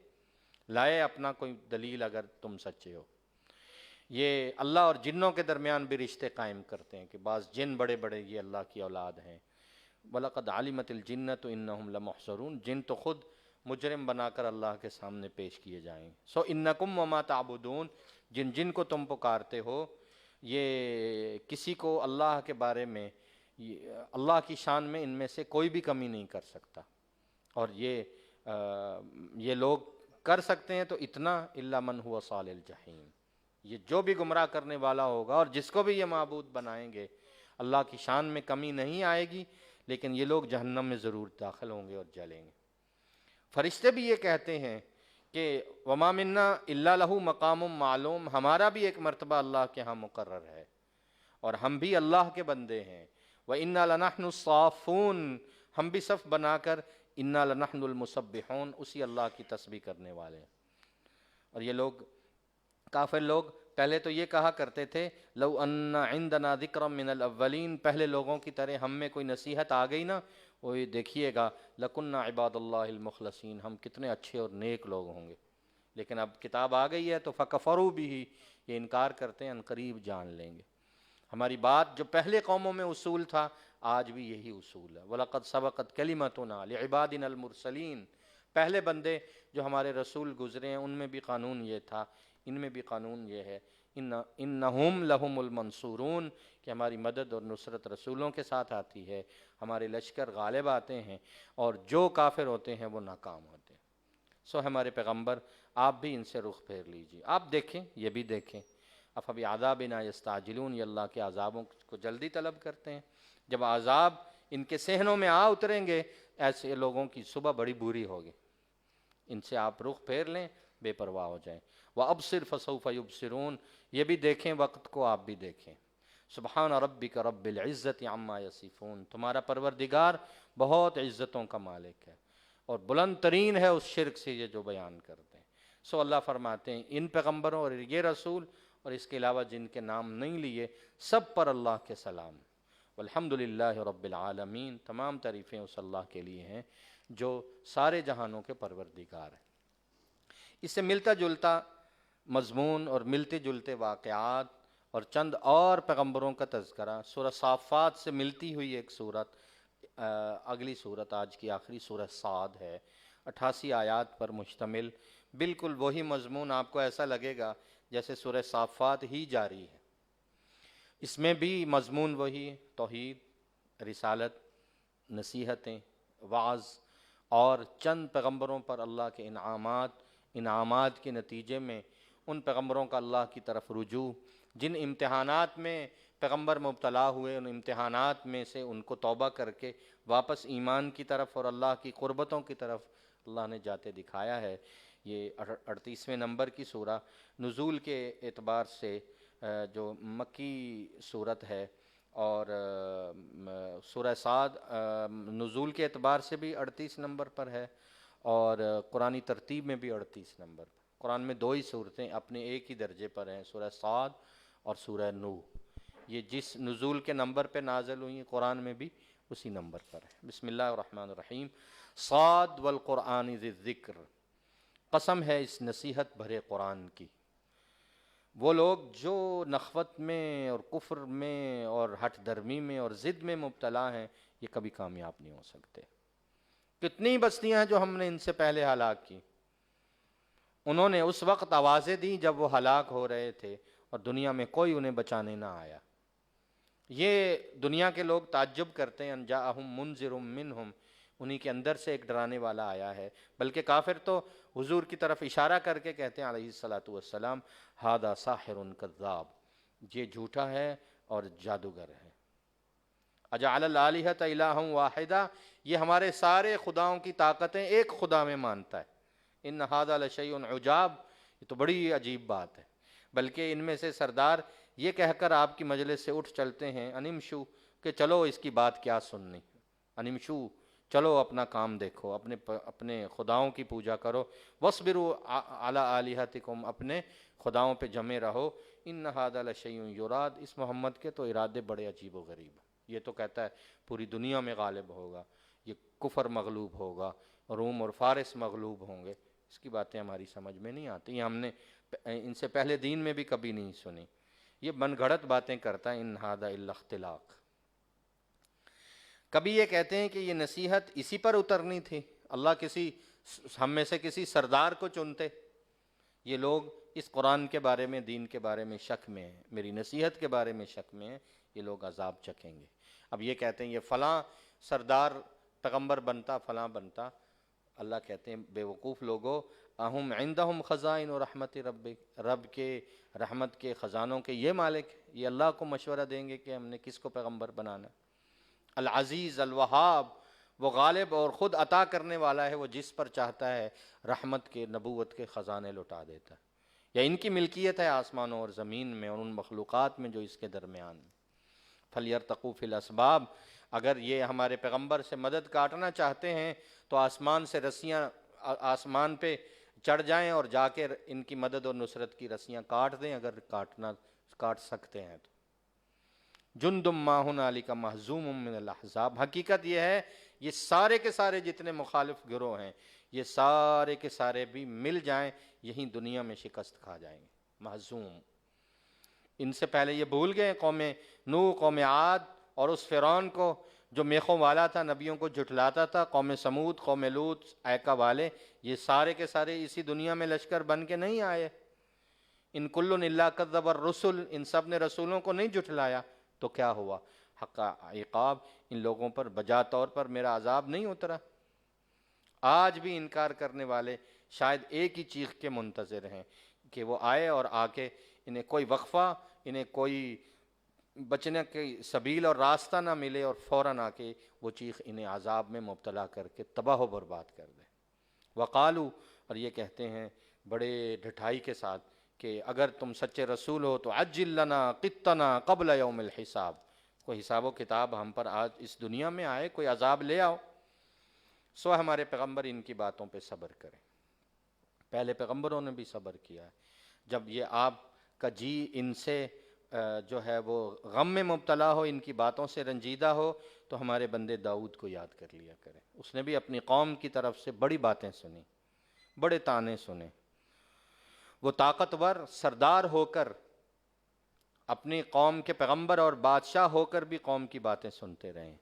لائے اپنا کوئی دلیل اگر تم سچے ہو۔ یہ اللہ اور جنوں کے درمیان بھی رشتے قائم کرتے ہیں کہ بعض جن بڑے بڑے یہ اللہ کی اولاد ہیں۔ وَلَقَدْ عَلِمَتِ الْجِنَّةُ إِنَّهُمْ لَمُحْضَرُونَ، جن تو خود مجرم بنا کر اللہ کے سامنے پیش کیے جائیں۔ سو اِنَّكُمْ وَمَا تَعْبُدُونَ، جن کو تم پکارتے ہو، یہ کسی کو اللہ کے بارے میں، اللہ کی شان میں ان میں سے کوئی بھی کمی نہیں کر سکتا، اور یہ لوگ کر سکتے ہیں تو اتنا الا من هو صال الجحیم، یہ جو بھی گمراہ کرنے والا ہوگا اور جس کو بھی یہ معبود بنائیں گے، اللہ کی شان میں کمی نہیں آئے گی، لیکن یہ لوگ جہنم میں ضرور داخل ہوں گے اور جلیں گے۔ فرشتے بھی یہ کہتے ہیں کہ وما منا الا لہ مقام معلوم، ہمارا بھی ایک مرتبہ اللہ کے ہاں مقرر ہے اور ہم بھی اللہ کے بندے ہیں۔ وَإِنَّا لَنَحْنُ الصَّافُونَ، ہم بھی صف بنا کر اِنَّا لَنَحْنُ الْمُسَبِّحُونَ، اسی اللہ کی تسبیح کرنے والے ہیں۔ اور یہ لوگ، کافر لوگ پہلے تو یہ کہا کرتے تھے لو ان عندنا ذکرا من الاولین، پہلے لوگوں کی طرح ہم میں کوئی نصیحت آ گئی نا، وہ دیکھیے گا لکنا عباد اللہ المخلصین، ہم کتنے اچھے اور نیک لوگ ہوں گے۔ لیکن اب کتاب آ گئی ہے تو فکفروا بھی، یہ انکار کرتے ہیں، عنقریب جان لیں گے۔ ہماری بات جو پہلے قوموں میں اصول تھا آج بھی یہی اصول ہے۔ وَلَقَدْ سَبَقَتْ كَلِمَتُنَا لِعِبَادِنَا الْمُرْسَلِينَ، پہلے بندے جو ہمارے رسول گزرے ہیں ان میں بھی قانون یہ تھا، ان میں بھی قانون یہ ہے، اِنَّهُمْ لَهُمُ الْمَنْصُورُونَ، کہ ہماری مدد اور نصرت رسولوں کے ساتھ آتی ہے، ہمارے لشکر غالب آتے ہیں اور جو کافر ہوتے ہیں وہ ناکام ہوتے ہیں۔ سو ہمارے پیغمبر آپ بھی ان سے رخ پھیر لیجیے، آپ دیکھیں، یہ بھی دیکھیں۔ افبعذابنا یستعجلون، یہ اللہ کے عذابوں کو جلدی طلب کرتے ہیں۔ جب عذاب ان کے صحنوں میں آ اتریں گے، ایسے لوگوں کی صبح بڑی بری ہوگی۔ ان سے آپ رخ پھیر لیں، بے پرواہ ہو جائیں۔ وَأَبْصِرْ فَسَوْفَ يُبْصِرُونَ، یہ بھی دیکھیں، وقت کو آپ بھی دیکھیں۔ سبحان ربک رب العزت عما یصفون، تمہارا پروردگار بہت عزتوں کا مالک ہے اور بلند ترین ہے اس شرک سے یہ جو بیان کرتے ہیں۔ سو اللہ فرماتے ہیں ان پیغمبروں اور یہ رسول اور اس کے علاوہ جن کے نام نہیں لیے، سب پر اللہ کے سلام۔ والحمدللہ رب العالمین، تمام تعریفیں اس اللہ کے لیے ہیں جو سارے جہانوں کے پروردگار ہیں۔ اس سے ملتا جلتا مضمون اور ملتے جلتے واقعات اور چند اور پیغمبروں کا تذکرہ، سورہ صافات سے ملتی ہوئی ایک صورت، اگلی صورت آج کی آخری سورہ صاد ہے، 88 آیات پر مشتمل، بالکل وہی مضمون، آپ کو ایسا لگے گا جیسے سورہ صافات ہی جاری ہے۔ اس میں بھی مضمون وہی، توحید، رسالت، نصیحتیں، وعظ اور چند پیغمبروں پر اللہ کے انعامات کے نتیجے میں ان پیغمبروں کا اللہ کی طرف رجوع، جن امتحانات میں پیغمبر مبتلا ہوئے، ان امتحانات میں سے ان کو توبہ کر کے واپس ایمان کی طرف اور اللہ کی قربتوں کی طرف اللہ نے جاتے دکھایا ہے۔ یہ 38ویں نمبر کی سورہ، نزول کے اعتبار سے جو مکی صورت ہے، اور سورہ صاد نزول کے اعتبار سے بھی 38 نمبر پر ہے اور قرآنی ترتیب میں بھی 38 نمبر پر۔ قرآن میں دو ہی صورتیں اپنے ایک ہی درجے پر ہیں، سورہ صاد اور سورہ نوح۔ یہ جس نزول کے نمبر پہ نازل ہوئی ہیں قرآن میں بھی اسی نمبر پر ہے۔ بسم اللہ الرحمن الرحیم۔ صاد والقرآن ذی الذکر، قسم ہے اس نصیحت بھرے قرآن کی۔ وہ لوگ جو نخوت میں اور کفر میں اور ہٹ درمی میں اور ضد میں مبتلا ہیں، یہ کبھی کامیاب نہیں ہو سکتے۔ کتنی بستیاں ہیں جو ہم نے ان سے پہلے ہلاک کی، انہوں نے اس وقت آوازیں دیں جب وہ ہلاک ہو رہے تھے اور دنیا میں کوئی انہیں بچانے نہ آیا۔ یہ دنیا کے لوگ تعجب کرتے ہیں، ان جاءہم منذر منہم، انہی کے اندر سے ایک ڈرانے والا آیا ہے۔ بلکہ کافر تو حضور کی طرف اشارہ کر کے کہتے ہیں علیہ الصلاۃ والسلام، ھذا ساحر کذاب، یہ جھوٹا ہے اور جادوگر ہے۔ اجعل الآلہۃ الہا واحدہ، یہ ہمارے سارے خداؤں کی طاقتیں ایک خدا میں مانتا ہے۔ ان ھذا لشیء عجاب، یہ تو بڑی عجیب بات ہے۔ بلکہ ان میں سے سردار یہ کہہ کر آپ کی مجلس سے اٹھ چلتے ہیں، انمشو، کہ چلو اس کی بات کیا سننی، انمشو، چلو اپنا کام دیکھو، اپنے خداؤں کی پوجا کرو، وَاصْبِرُوا عَلَىٰ آلِهَتِكُمْ، اپنے خداؤں پہ جمے رہو۔ ان ھذا لشیء یراد، اس محمد کے تو ارادے بڑے عجیب و غریب ہیں۔ یہ تو کہتا ہے پوری دنیا میں غالب ہوگا، یہ کفر مغلوب ہوگا، روم اور فارس مغلوب ہوں گے۔ اس کی باتیں ہماری سمجھ میں نہیں آتی، یہ ہم نے ان سے پہلے دین میں بھی کبھی نہیں سنی۔ یہ من گھڑت باتیں کرتا ہے، ان ھذا الا اختلاق۔ کبھی یہ کہتے ہیں کہ یہ نصیحت اسی پر اترنی تھی، اللہ ہم میں سے کسی سردار کو چنتے۔ یہ لوگ اس قرآن کے بارے میں، دین کے بارے میں شک میں ہیں، میری نصیحت کے بارے میں شک میں ہیں، یہ لوگ عذاب چکھیں گے۔ اب یہ کہتے ہیں یہ فلاں سردار پیغمبر بنتا، فلاں بنتا۔ اللہ کہتے ہیں بے وقوف لوگو، اہم عندہم خزائن رحمت ربک، رب کے رحمت کے خزانوں کے یہ مالک، یہ اللہ کو مشورہ دیں گے کہ ہم نے کس کو پیغمبر بنانا۔ العزیز الوہاب، وہ غالب اور خود عطا کرنے والا ہے، وہ جس پر چاہتا ہے رحمت کے نبوت کے خزانے لوٹا دیتا ہے۔ یا ان کی ملکیت ہے آسمانوں اور زمین میں اور ان مخلوقات میں جو اس کے درمیان میں۔ فَلْيَرْتَقُوا فِي الْأَسْبَابِ، اگر یہ ہمارے پیغمبر سے مدد کاٹنا چاہتے ہیں تو آسمان سے رسیاں، آسمان پہ چڑھ جائیں اور جا کے ان کی مدد اور نصرت کی رسیاں کاٹ دیں، اگر کاٹ سکتے ہیں تو۔ جندم ما ہنالک مہزوم من الاحزاب، حقیقت یہ ہے یہ سارے کے سارے جتنے مخالف گروہ ہیں یہ سارے کے سارے بھی مل جائیں یہیں دنیا میں شکست کھا جائیں گے۔ مہزوم، ان سے پہلے یہ بھول گئے قوم نوح، قوم عاد اور اس فرعون کو جو میخوں والا تھا، نبیوں کو جھٹلاتا تھا، قوم سمود، قوم لوط، ایکا والے، یہ سارے کے سارے اسی دنیا میں لشکر بن کے نہیں آئے۔ ان کل الا کذب الرسل، ان سب نے رسولوں کو نہیں جھٹلایا، تو کیا ہوا؟ حق عقاب، ان لوگوں پر بجا طور پر میرا عذاب نہیں اترا۔ آج بھی انکار کرنے والے شاید ایک ہی چیخ کے منتظر ہیں کہ وہ آئے اور آ کے انہیں کوئی وقفہ، انہیں کوئی بچنے کی سبیل اور راستہ نہ ملے اور فوراً آ کے وہ چیخ انہیں عذاب میں مبتلا کر کے تباہ و برباد کر دے۔ وقالو، اور یہ کہتے ہیں بڑے ڈھٹائی کے ساتھ کہ اگر تم سچے رسول ہو تو عجل لنا قطنا قبل یوم الحساب، کوئی حساب و کتاب ہم پر آج اس دنیا میں آئے، کوئی عذاب لے آؤ۔ سو ہمارے پیغمبر ان کی باتوں پہ صبر کریں، پہلے پیغمبروں نے بھی صبر کیا ہے۔ جب یہ آپ کا جی ان سے جو ہے وہ غم میں مبتلا ہو، ان کی باتوں سے رنجیدہ ہو، تو ہمارے بندے داؤد کو یاد کر لیا کریں۔ اس نے بھی اپنی قوم کی طرف سے بڑی باتیں سنی، بڑے تانے سنے۔ وہ طاقتور سردار ہو کر، اپنی قوم کے پیغمبر اور بادشاہ ہو کر بھی قوم کی باتیں سنتے رہے۔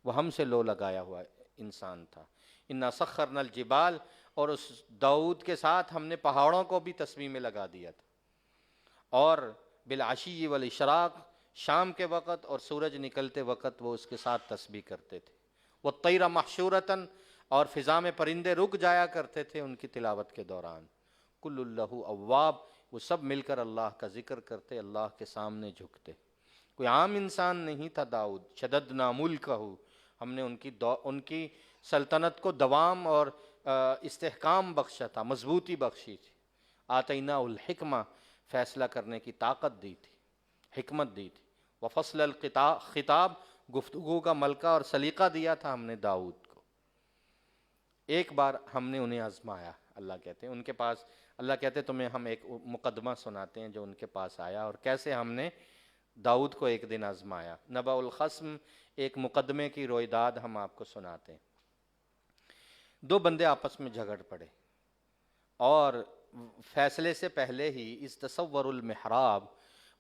وہ ہم سے لو لگایا ہوا انسان تھا۔ انا سخرنا الجبال، اور اس داؤد کے ساتھ ہم نے پہاڑوں کو بھی تسبیح میں لگا دیا تھا۔ اور بالعشی والاشراق، شام کے وقت اور سورج نکلتے وقت وہ اس کے ساتھ تسبیح کرتے تھے۔ والطیر محشورۃ، اور فضا میں پرندے رک جایا کرتے تھے ان کی تلاوت کے دوران۔ کل اللہ اواب، وہ سب مل کر اللہ کا ذکر کرتے، اللہ کے سامنے جھکتے۔ کوئی عام انسان نہیں تھا داؤد۔ شددنا ملکہ، ہم نے ان کی سلطنت کو دوام اور استحکام بخشا تھا، مضبوطی بخشی تھی۔ آتینا الحکمہ، فیصلہ کرنے کی طاقت دی تھی، حکمت دی تھی۔ وفصل الخطاب، گفتگو کا ملکہ اور سلیقہ دیا تھا ہم نے داؤد کو۔ ایک بار ہم نے انہیں آزمایا، اللہ کہتے ہیں ان کے پاس، اللہ کہتے ہیں تمہیں ہم ایک مقدمہ سناتے ہیں جو ان کے پاس آیا اور کیسے ہم نے داؤد کو ایک دن آزمایا۔ نبأ الخصم، ایک مقدمے کی رویداد ہم آپ کو سناتے ہیں۔ دو بندے آپس میں جھگڑ پڑے اور فیصلے سے پہلے ہی اس تصور المحراب،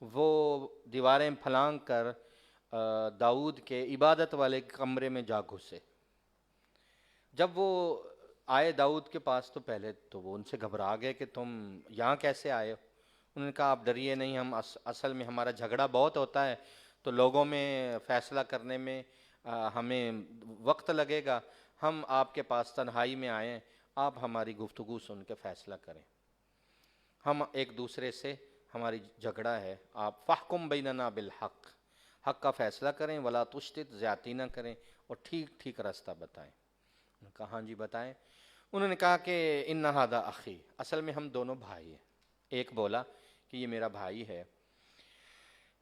وہ دیواریں پھلانگ کر داؤد کے عبادت والے کمرے میں جا گھسے۔ جب وہ آئے داؤد کے پاس تو پہلے تو وہ ان سے گھبرا گئے کہ تم یہاں کیسے آئے ہو۔ انہوں نے کہا آپ ڈریے نہیں، ہم اصل میں ہمارا جھگڑا بہت ہوتا ہے تو لوگوں میں فیصلہ کرنے میں ہمیں وقت لگے گا، ہم آپ کے پاس تنہائی میں آئے ہیں، آپ ہماری گفتگو سن کے فیصلہ کریں۔ ہم ایک دوسرے سے، ہماری جھگڑا ہے، آپ فاحکم بیننا بالحق، حق کا فیصلہ کریں، ولا تشتت، زیادتی نہ کریں، اور ٹھیک ٹھیک راستہ بتائیں۔ انہوں نے کہا ہاں جی بتائیں۔ انہوں نے کہا کہ ان ھذا اخی، اصل میں ہم دونوں بھائی ہیں۔ ایک بولا کہ یہ میرا بھائی ہے،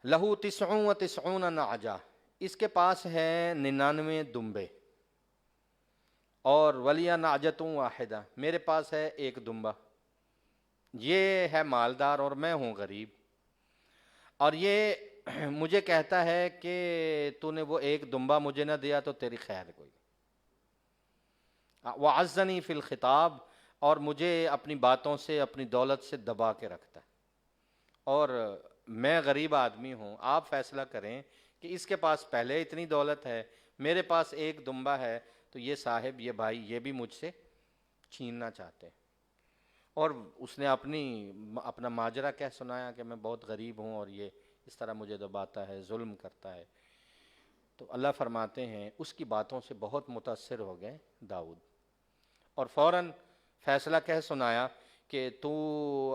لہو 99 نعجہ، اس کے پاس ہے 99 دمبے، اور ولیہ نعجۃ واحدہ، میرے پاس ہے ایک دمبا۔ یہ ہے مالدار اور میں ہوں غریب، اور یہ مجھے کہتا ہے کہ تو نے وہ ایک دمبا مجھے نہ دیا تو تیری خیر کوئی۔ وعزنی فی الخطاب، اور مجھے اپنی باتوں سے، اپنی دولت سے دبا کے رکھتا ہے، اور میں غریب آدمی ہوں۔ آپ فیصلہ کریں کہ اس کے پاس پہلے اتنی دولت ہے، میرے پاس ایک دمبا ہے، تو یہ صاحب، یہ بھائی، یہ بھی مجھ سے چھیننا چاہتے ہیں۔ اور اس نے اپنا ماجرا کہہ سنایا کہ میں بہت غریب ہوں اور یہ اس طرح مجھے دباتا ہے، ظلم کرتا ہے۔ تو اللہ فرماتے ہیں اس کی باتوں سے بہت متاثر ہو گئے داؤد، اور فوراً فیصلہ کہہ سنایا کہ تو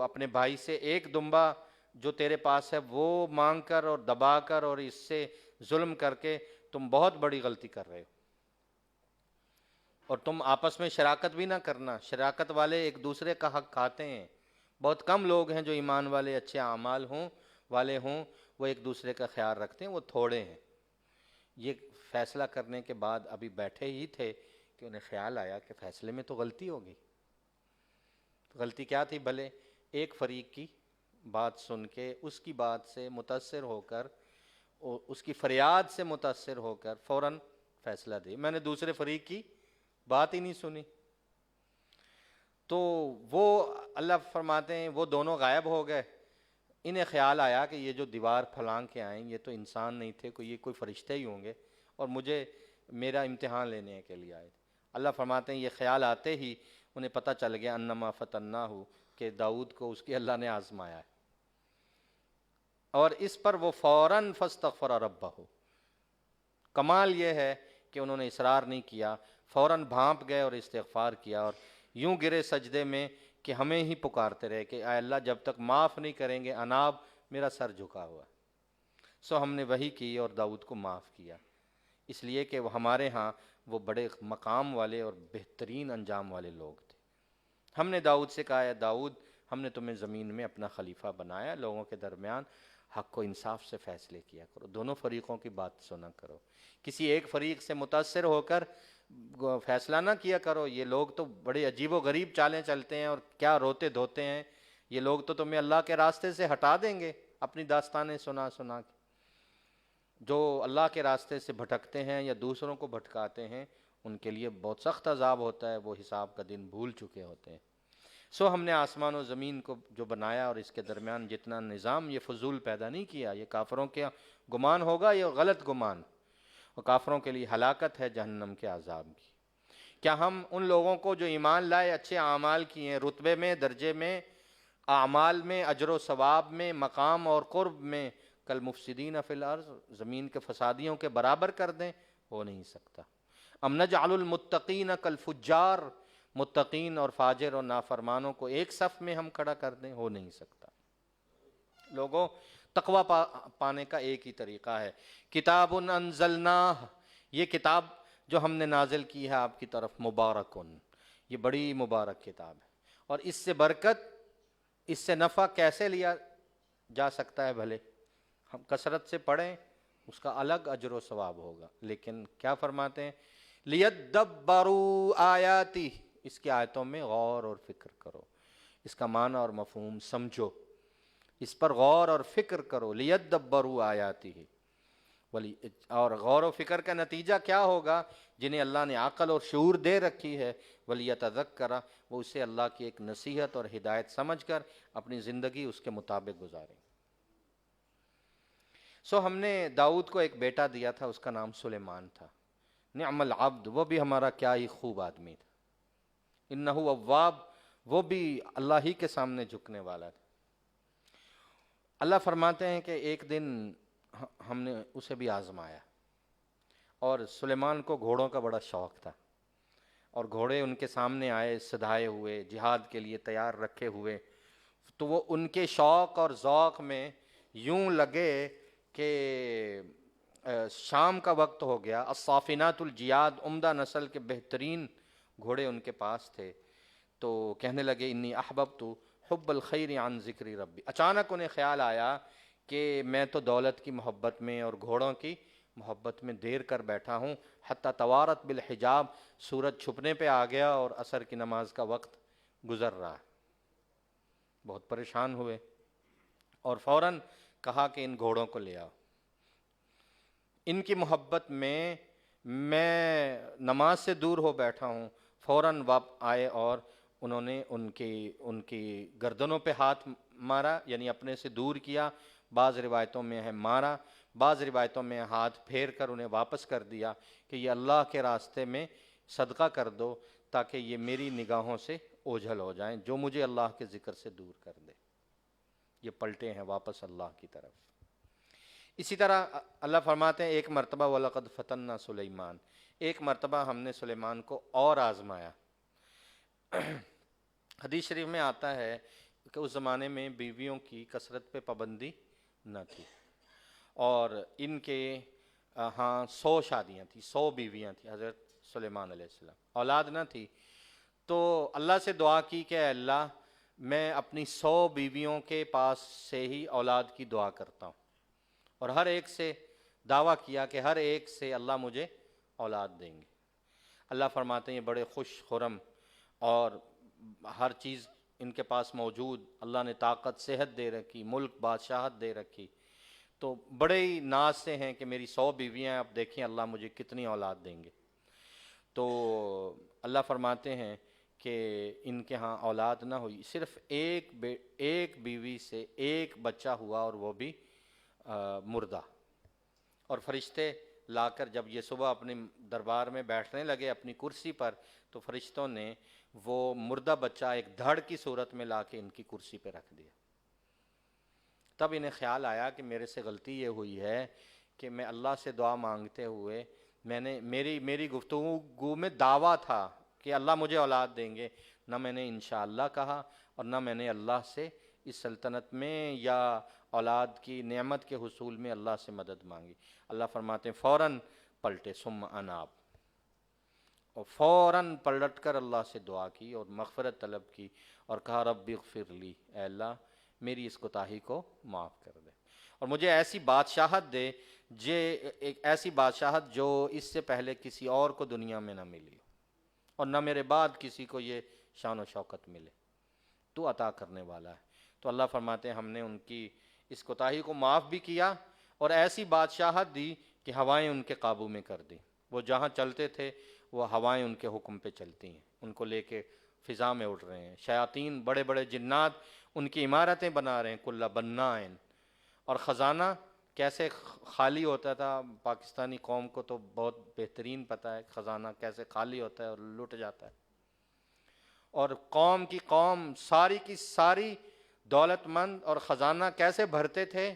اپنے بھائی سے ایک دمبا جو تیرے پاس ہے وہ مانگ کر اور دبا کر اور اس سے ظلم کر کے تم بہت بڑی غلطی کر رہے ہو۔ اور تم آپس میں شراکت بھی نہ کرنا، شراکت والے ایک دوسرے کا حق کھاتے ہیں۔ بہت کم لوگ ہیں جو ایمان والے، اچھے اعمال والے ہوں، وہ ایک دوسرے کا خیال رکھتے ہیں، وہ تھوڑے ہیں۔ یہ فیصلہ کرنے کے بعد ابھی بیٹھے ہی تھے کہ انہیں خیال آیا کہ فیصلے میں تو غلطی ہوگی۔ غلطی کیا تھی؟ بھلے ایک فریق کی بات سن کے اس کی بات سے متاثر ہو کر، اس کی فریاد سے متاثر ہو کر فوراً فیصلہ دی، میں نے دوسرے فریق کی بات ہی نہیں سنی۔ تو وہ اللہ فرماتے ہیں وہ دونوں غائب ہو گئے۔ انہیں خیال آیا کہ یہ جو دیوار پھلانگ کے آئیں یہ تو انسان نہیں تھے، یہ کوئی فرشتے ہی ہوں گے اور مجھے میرا امتحان لینے کے لیے آئے تھے۔ اللہ فرماتے ہیں یہ خیال آتے ہی انہیں پتہ چل گیا انما فتناہ، کہ داؤد کو اس کی اللہ نے آزمایا ہے، اور اس پر وہ فوراً فاستغفر ربہ۔ کمال یہ ہے کہ انہوں نے اصرار نہیں کیا، فوراً بھانپ گئے اور استغفار کیا، اور یوں گرے سجدے میں کہ ہمیں ہی پکارتے رہے کہ اے اللہ جب تک معاف نہیں کریں گے اناب میرا سر جھکا ہوا۔ سو ہم نے وہی کی اور داؤد کو معاف کیا، اس لیے کہ وہ ہمارے ہاں وہ بڑے مقام والے اور بہترین انجام والے لوگ تھے۔ ہم نے داؤد سے کہا ہے داؤد ہم نے تمہیں زمین میں اپنا خلیفہ بنایا، لوگوں کے درمیان حق و انصاف سے فیصلے کیا کرو، دونوں فریقوں کی بات سنا کرو، کسی ایک فریق سے متاثر ہو کر فیصلہ نہ کیا کرو۔ یہ لوگ تو بڑے عجیب و غریب چالیں چلتے ہیں اور کیا روتے دھوتے ہیں، یہ لوگ تو تمہیں اللہ کے راستے سے ہٹا دیں گے اپنی داستانیں سنا سنا کے۔ جو اللہ کے راستے سے بھٹکتے ہیں یا دوسروں کو بھٹکاتے ہیں ان کے لیے بہت سخت عذاب ہوتا ہے، وہ حساب کا دن بھول چکے ہوتے ہیں۔ سو ہم نے آسمان و زمین کو جو بنایا اور اس کے درمیان جتنا نظام، یہ فضول پیدا نہیں کیا۔ یہ کافروں کے گمان ہوگا، یہ غلط گمان، اور کافروں کے لیے ہلاکت ہے جہنم کے عذاب کی۔ کیا ہم ان لوگوں کو جو ایمان لائے، اچھے اعمال کیے ہیں، رتبے میں، درجے میں، اعمال میں، اجر و ثواب میں، مقام اور قرب میں، کل مفسدین فی الارض، زمین کے فسادیوں کے برابر کر دیں؟ ہو نہیں سکتا۔ ام نجعل المتقین کالفجار، متقین اور فاجر اور نافرمانوں کو ایک صف میں ہم کھڑا کر دیں؟ ہو نہیں سکتا۔ لوگوں تقوی پانے کا ایک ہی طریقہ ہے، کتاب انزلناہ، یہ کتاب جو ہم نے نازل کی ہے آپ کی طرف، مبارکن، یہ بڑی مبارک کتاب ہے، اور اس سے برکت، اس سے نفع کیسے لیا جا سکتا ہے؟ بھلے ہم کثرت سے پڑھیں اس کا الگ اجر و ثواب ہوگا، لیکن کیا فرماتے ہیں؟ لیدبروا آیاتی، اس کی آیتوں میں غور اور فکر کرو، اس کا معنی اور مفہوم سمجھو، اس پر غور اور فکر کرو۔ لیدبروا آیاتی، اور غور و فکر کا نتیجہ کیا ہوگا؟ جنہیں اللہ نے عقل اور شعور دے رکھی ہے، ولیتذکر، وہ اسے اللہ کی ایک نصیحت اور ہدایت سمجھ کر اپنی زندگی اس کے مطابق گزاریں۔ سو ہم نے داؤد کو ایک بیٹا دیا تھا، اس کا نام سلیمان تھا۔ نعم العبد، وہ بھی ہمارا کیا ہی خوب آدمی تھا۔ انہ اواب، وہ بھی اللہ ہی کے سامنے جھکنے والا تھا۔ اللہ فرماتے ہیں کہ ایک دن ہم نے اسے بھی آزمایا، اور سلیمان کو گھوڑوں کا بڑا شوق تھا، اور گھوڑے ان کے سامنے آئے سدھائے ہوئے، جہاد کے لیے تیار رکھے ہوئے، تو وہ ان کے شوق اور ذوق میں یوں لگے کہ شام کا وقت ہو گیا، الصافنات الجیاد، عمدہ نسل کے بہترین گھوڑے ان کے پاس تھے، تو کہنے لگے انی احببت حب الخیر عن ذکر ربی۔ اچانک انہیں خیال آیا کہ میں تو دولت کی محبت میں اور گھوڑوں کی محبت میں دیر کر بیٹھا ہوں، حتی توارت بالحجاب، سورج چھپنے پہ آ گیا اور عصر کی نماز کا وقت گزر رہا۔ بہت پریشان ہوئے اور فوراً کہا کہ ان گھوڑوں کو لے آؤ۔ ان کی محبت میں نماز سے دور ہو بیٹھا ہوں، فوراً آئے اور انہوں نے ان کی گردنوں پہ ہاتھ مارا، یعنی اپنے سے دور کیا، بعض روایتوں میں ہے مارا، بعض روایتوں میں ہاتھ پھیر کر انہیں واپس کر دیا کہ یہ اللہ کے راستے میں صدقہ کر دو تاکہ یہ میری نگاہوں سے اوجھل ہو جائیں، جو مجھے اللہ کے ذکر سے دور کر دے۔ یہ پلٹے ہیں واپس اللہ کی طرف۔ اسی طرح اللہ فرماتے ہیں ایک مرتبہ وَلَقَدْ فَتَنَّا سُلَيْمَانَ، ایک مرتبہ ہم نے سلیمان کو اور آزمایا۔ حدیث شریف میں آتا ہے کہ اس زمانے میں بیویوں کی کثرت پہ پابندی نہ تھی، اور ان کے ہاں 100 شادیاں تھیں، 100 بیویاں تھیں، حضرت سلیمان علیہ السلام، اولاد نہ تھی، تو اللہ سے دعا کی کہ اے اللہ میں اپنی 100 بیویوں کے پاس سے ہی اولاد کی دعا کرتا ہوں، اور ہر ایک سے دعویٰ کیا کہ ہر ایک سے اللہ مجھے اولاد دیں گے۔ اللہ فرماتے ہیں یہ بڑے خوش خرم اور ہر چیز ان کے پاس موجود، اللہ نے طاقت صحت دے رکھی، ملک بادشاہت دے رکھی، تو بڑے ہی ناز سے ہیں کہ میری 100 بیویاں ہیں، اب دیکھیں اللہ مجھے کتنی اولاد دیں گے۔ تو اللہ فرماتے ہیں کہ ان کے ہاں اولاد نہ ہوئی، صرف ایک بیوی سے ایک بچہ ہوا، اور وہ بھی مردہ۔ اور فرشتے لا کر جب یہ صبح اپنے دربار میں بیٹھنے لگے اپنی کرسی پر، تو فرشتوں نے وہ مردہ بچہ ایک دھڑ کی صورت میں لا کے ان کی کرسی پہ رکھ دیا۔ تب انہیں خیال آیا کہ میرے سے غلطی یہ ہوئی ہے کہ میں اللہ سے دعا مانگتے ہوئے میں نے میری گفتگو میں دعویٰ تھا کہ اللہ مجھے اولاد دیں گے، نہ میں نے انشاءاللہ کہا اور نہ میں نے اللہ سے اس سلطنت میں یا اولاد کی نعمت کے حصول میں اللہ سے مدد مانگی۔ اللہ فرماتے ہیں فوراً پلٹے، ثم اناب، اور فوراً پلٹ کر اللہ سے دعا کی اور مغفرت طلب کی اور کہا رب اغفر لی، اے اللہ میری اس کوتاہی کو معاف کر دے، اور مجھے ایسی بادشاہت دے، ایک ایسی بادشاہت جو اس سے پہلے کسی اور کو دنیا میں نہ ملی اور نہ میرے بعد کسی کو یہ شان و شوکت ملے، تو عطا کرنے والا ہے۔ تو اللہ فرماتے ہیں ہم نے ان کی اس کوتاہی کو معاف بھی کیا اور ایسی بادشاہت دی کہ ہوائیں ان کے قابو میں کر دی، وہ جہاں چلتے تھے وہ ہوائیں ان کے حکم پہ چلتی ہیں، ان کو لے کے فضا میں اڑ رہے ہیں، شیاطین بڑے بڑے جنات ان کی عمارتیں بنا رہے ہیں، کل بنائن، اور خزانہ کیسے خالی ہوتا تھا، پاکستانی قوم کو تو بہت بہترین پتہ ہے خزانہ کیسے خالی ہوتا ہے اور لٹ جاتا ہے، اور قوم کی قوم ساری کی ساری دولت مند اور خزانہ کیسے بھرتے تھے،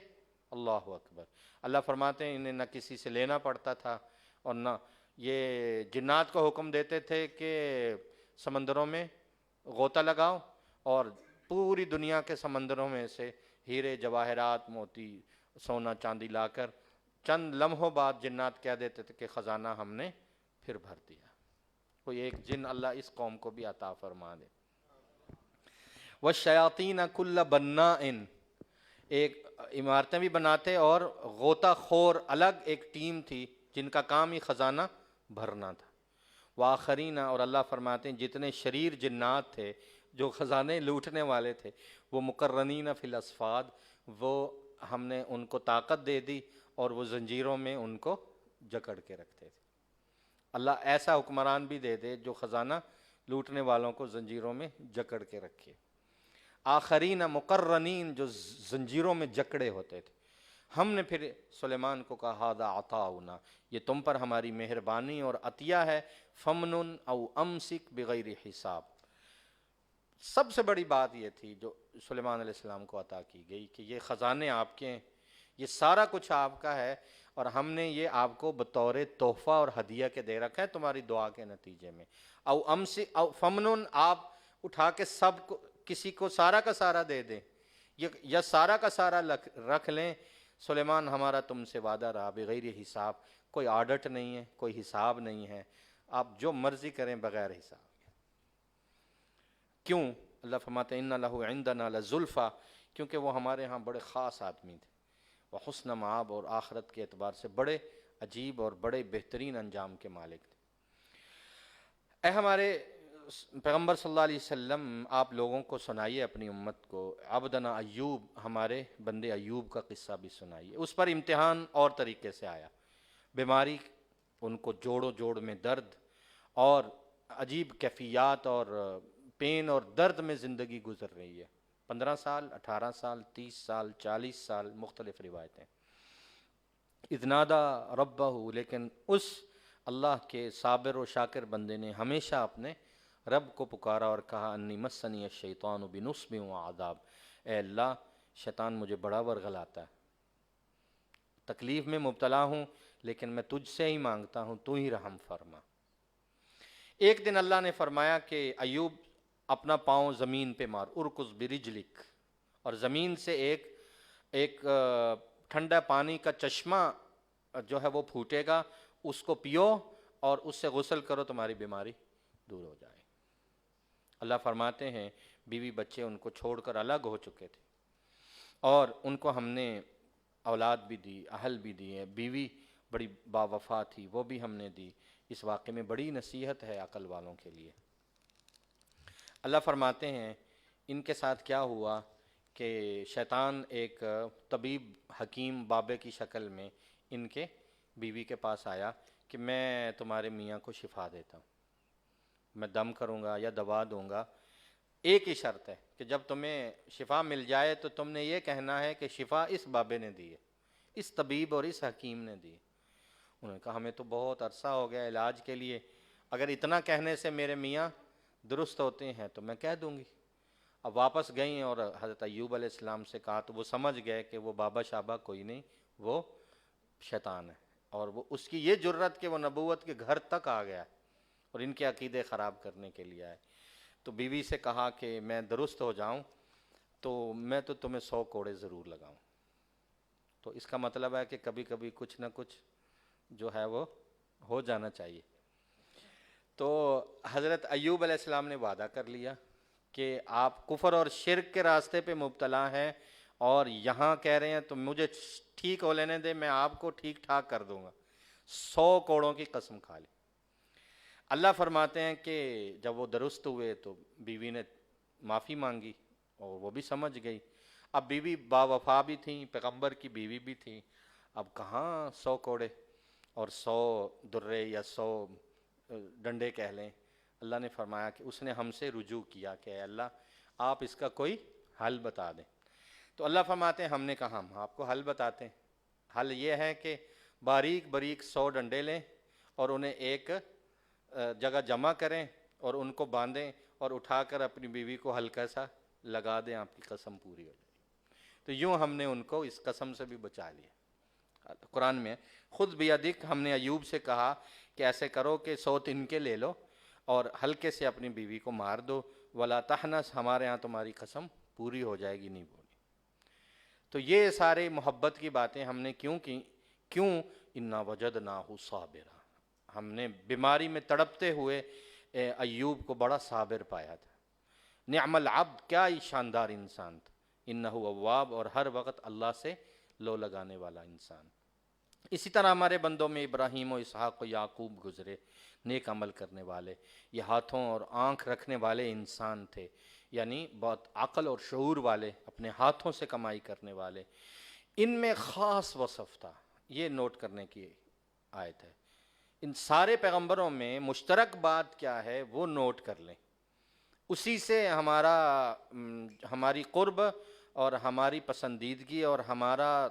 اللہ اکبر۔ اللہ فرماتے ہیں انہیں نہ کسی سے لینا پڑتا تھا اور نہ یہ جنات کو حکم دیتے تھے کہ سمندروں میں غوطہ لگاؤ اور پوری دنیا کے سمندروں میں سے ہیرے جواہرات موتی سونا چاندی لا کر چند لمحوں بعد جنات کہہ دیتے تھے کہ خزانہ ہم نے پھر بھر دیا۔ کوئی ایک جن اللہ اس قوم کو بھی عطا فرما دے۔ وَالشَّيَاطِينَ كُلَّ بَنَّاءٍ، ایک عمارتیں بھی بناتے اور غوطہ خور الگ ایک ٹیم تھی جن کا کام ہی خزانہ بھرنا تھا۔ وآخرین، اور اللہ فرماتے ہیں جتنے شریر جنات تھے جو خزانے لوٹنے والے تھے، وہ مقرنین فی الاصفاد، وہ ہم نے ان کو طاقت دے دی اور وہ زنجیروں میں ان کو جکڑ کے رکھتے تھے۔ اللہ ایسا حکمران بھی دے دے جو خزانہ لوٹنے والوں کو زنجیروں میں جکڑ کے رکھے۔ آخرین مقرنین، جو زنجیروں میں جکڑے ہوتے تھے۔ ہم نے پھر سلیمان کو کہا ھذا عطاؤنا، یہ تم پر ہماری مہربانی اور عطیہ ہے، فمنن او امسک بغیر حساب۔ سب سے بڑی بات یہ تھی جو سلیمان علیہ السلام کو عطا کی گئی کہ یہ خزانے آپ کے ہیں، یہ سارا کچھ آپ کا ہے، اور ہم نے یہ آپ کو بطور تحفہ اور ہدیہ کے دے رکھا ہے تمہاری دعا کے نتیجے میں۔ او امسک او فمنن، آپ اٹھا کے سب کو کسی کو سارا کا سارا دے دیں یا سارا کا سارا رکھ لیں۔ سلیمان ہمارا تم سے وعدہ رہا بغیر حساب، کوئی آڈٹ نہیں ہے، کوئی حساب نہیں ہے، آپ جو مرضی کریں بغیر حساب۔ کیوں؟ اللہ فرماتے ہیں اِنَّ لَهُ عِندَنَا لَزُلْفَىٰ، کیونکہ وہ ہمارے ہاں بڑے خاص آدمی تھے، وحسن مآب، اور آخرت کے اعتبار سے بڑے عجیب اور بڑے بہترین انجام کے مالک تھے۔ اے ہمارے پیغمبر صلی اللہ علیہ وسلم، آپ لوگوں کو سنائیے، اپنی امت کو، عبدنا ایوب، ہمارے بندے ایوب کا قصہ بھی سنائیے۔ اس پر امتحان اور طریقے سے آیا، بیماری، ان کو جوڑوں جوڑ میں درد اور عجیب کیفیات اور پین اور درد میں زندگی گزر رہی ہے، 15 سال، 18 سال، 30 سال، 40 سال، مختلف روایتیں۔ اذ نادى ربہ، لیکن اس اللہ کے صابر و شاکر بندے نے ہمیشہ اپنے رب کو پکارا اور کہا انی مسنی الشیطان بنصب وعذاب، اے اللہ شیطان مجھے بڑا ورغلاتا ہے، تکلیف میں مبتلا ہوں، لیکن میں تجھ سے ہی مانگتا ہوں، تو ہی رحم فرما۔ ایک دن اللہ نے فرمایا کہ ایوب اپنا پاؤں زمین پہ مار، ارکض برجلک، اور زمین سے ایک ٹھنڈا پانی کا چشمہ جو ہے وہ پھوٹے گا، اس کو پیو اور اس سے غسل کرو تمہاری بیماری دور ہو جائے۔ اللہ فرماتے ہیں بیوی بچے ان کو چھوڑ کر الگ ہو چکے تھے، اور ان کو ہم نے اولاد بھی دی، اہل بھی دیے، بیوی بڑی باوفا تھی وہ بھی ہم نے دی۔ اس واقعے میں بڑی نصیحت ہے عقل والوں کے لیے۔ اللہ فرماتے ہیں ان کے ساتھ کیا ہوا کہ شیطان ایک طبیب حکیم بابے کی شکل میں ان کے بیوی کے پاس آیا کہ میں تمہارے میاں کو شفا دیتا ہوں، میں دم کروں گا یا دوا دوں گا، ایک ہی شرط ہے کہ جب تمہیں شفا مل جائے تو تم نے یہ کہنا ہے کہ شفا اس بابے نے دی ہے، اس طبیب اور اس حکیم نے دی ہے۔ انہوں نے کہا ہمیں تو بہت عرصہ ہو گیا علاج کے لیے، اگر اتنا کہنے سے میرے میاں درست ہوتے ہیں تو میں کہہ دوں گی۔ اب واپس گئیں اور حضرت ایوب علیہ السلام سے کہا تو وہ سمجھ گئے کہ وہ بابا شابہ کوئی نہیں، وہ شیطان ہے، اور وہ اس کی یہ جرت کہ وہ نبوت کے گھر تک آ گیا اور ان کے عقیدے خراب کرنے کے لیے آئے۔ تو بیوی سے کہا کہ میں درست ہو جاؤں تو میں تو تمہیں 100 کوڑے ضرور لگاؤں۔ تو اس کا مطلب ہے کہ کبھی کبھی کچھ نہ کچھ جو ہے وہ ہو جانا چاہیے۔ تو حضرت ایوب علیہ السلام نے وعدہ کر لیا کہ آپ کفر اور شرک کے راستے پہ مبتلا ہیں اور یہاں کہہ رہے ہیں تو مجھے ٹھیک ہو لینے دے، میں آپ کو ٹھیک ٹھاک کر دوں گا، 100 کوڑوں کی قسم کھا لی۔ اللہ فرماتے ہیں کہ جب وہ درست ہوئے تو بیوی نے معافی مانگی اور وہ بھی سمجھ گئی۔ اب بیوی باوفا بھی تھیں، پیغمبر کی بیوی بھی تھیں، اب کہاں 100 کوڑے اور 100 درے یا 100 ڈنڈے کہہ لیں۔ اللہ نے فرمایا کہ اس نے ہم سے رجوع کیا کہ اے اللہ آپ اس کا کوئی حل بتا دیں۔ تو اللہ فرماتے ہیں ہم نے کہا ہم آپ کو حل بتاتے ہیں۔ حل یہ ہے کہ باریک باریک 100 ڈنڈے لیں اور انہیں ایک جگہ جمع کریں اور ان کو باندھیں اور اٹھا کر اپنی بیوی کو ہلکا سا لگا دیں، آپ کی قسم پوری ہو جائے گی۔ تو یوں ہم نے ان کو اس قسم سے بھی بچا لیا۔ قرآن میں خود بیدک ہم نے ایوب سے کہا کہ ایسے کرو کہ 100 تنکے لے لو اور ہلکے سے اپنی بیوی کو مار دو، ولا تحنس، ہمارے ہاں تمہاری قسم پوری ہو جائے گی، نہیں بولی۔ تو یہ سارے محبت کی باتیں ہم نے کیوں کی؟ کیوں؟ انا وجدناہ صابرا، ہم نے بیماری میں تڑپتے ہوئے ایوب کو بڑا صابر پایا تھا۔ نعم العبد، کیا ہی شاندار انسان تھا، انہ اواب، اور ہر وقت اللہ سے لو لگانے والا انسان۔ اسی طرح ہمارے بندوں میں ابراہیم و اسحاق و یعقوب گزرے، نیک عمل کرنے والے، یہ ہاتھوں اور آنکھ رکھنے والے انسان تھے، یعنی بہت عقل اور شعور والے، اپنے ہاتھوں سے کمائی کرنے والے۔ ان میں خاص وصف تھا، یہ نوٹ کرنے کی آیت ہے۔ ان سارے پیغمبروں میں مشترک بات کیا ہے وہ نوٹ کر لیں، اسی سے ہماری قرب اور ہماری پسندیدگی اور ہمارا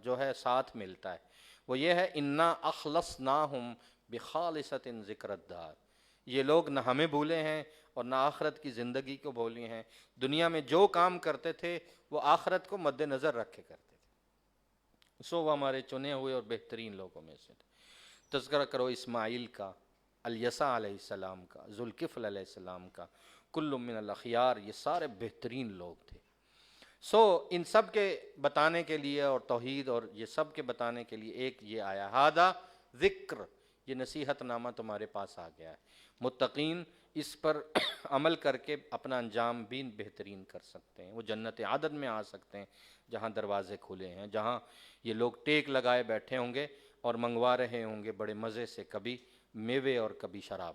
جو ہے ساتھ ملتا ہے۔ وہ یہ ہے انا اخلصناہم بخالصۃ ذکر الدار، یہ لوگ نہ ہمیں بھولے ہیں اور نہ آخرت کی زندگی کو بھولے ہیں۔ دنیا میں جو کام کرتے تھے وہ آخرت کو مد نظر رکھ کے کرتے تھے، سو وہ ہمارے چنے ہوئے اور بہترین لوگوں میں سے تھے۔ تذکرہ کرو اسماعیل کا، الیسع علیہ السلام کا، ذوالکفل علیہ السلام کا، کل من الاخیار، یہ سارے بہترین لوگ تھے۔ سو ان سب کے بتانے کے لیے اور توحید اور یہ سب کے بتانے کے لیے ایک یہ آیا، ہذا ذکر، یہ نصیحت نامہ تمہارے پاس آ گیا ہے۔ متقین اس پر عمل کر کے اپنا انجام بھی بہترین کر سکتے ہیں، وہ جنت عدن میں آ سکتے ہیں جہاں دروازے کھلے ہیں، جہاں یہ لوگ ٹیک لگائے بیٹھے ہوں گے اور منگوا رہے ہوں گے بڑے مزے سے، کبھی میوے اور کبھی شراب،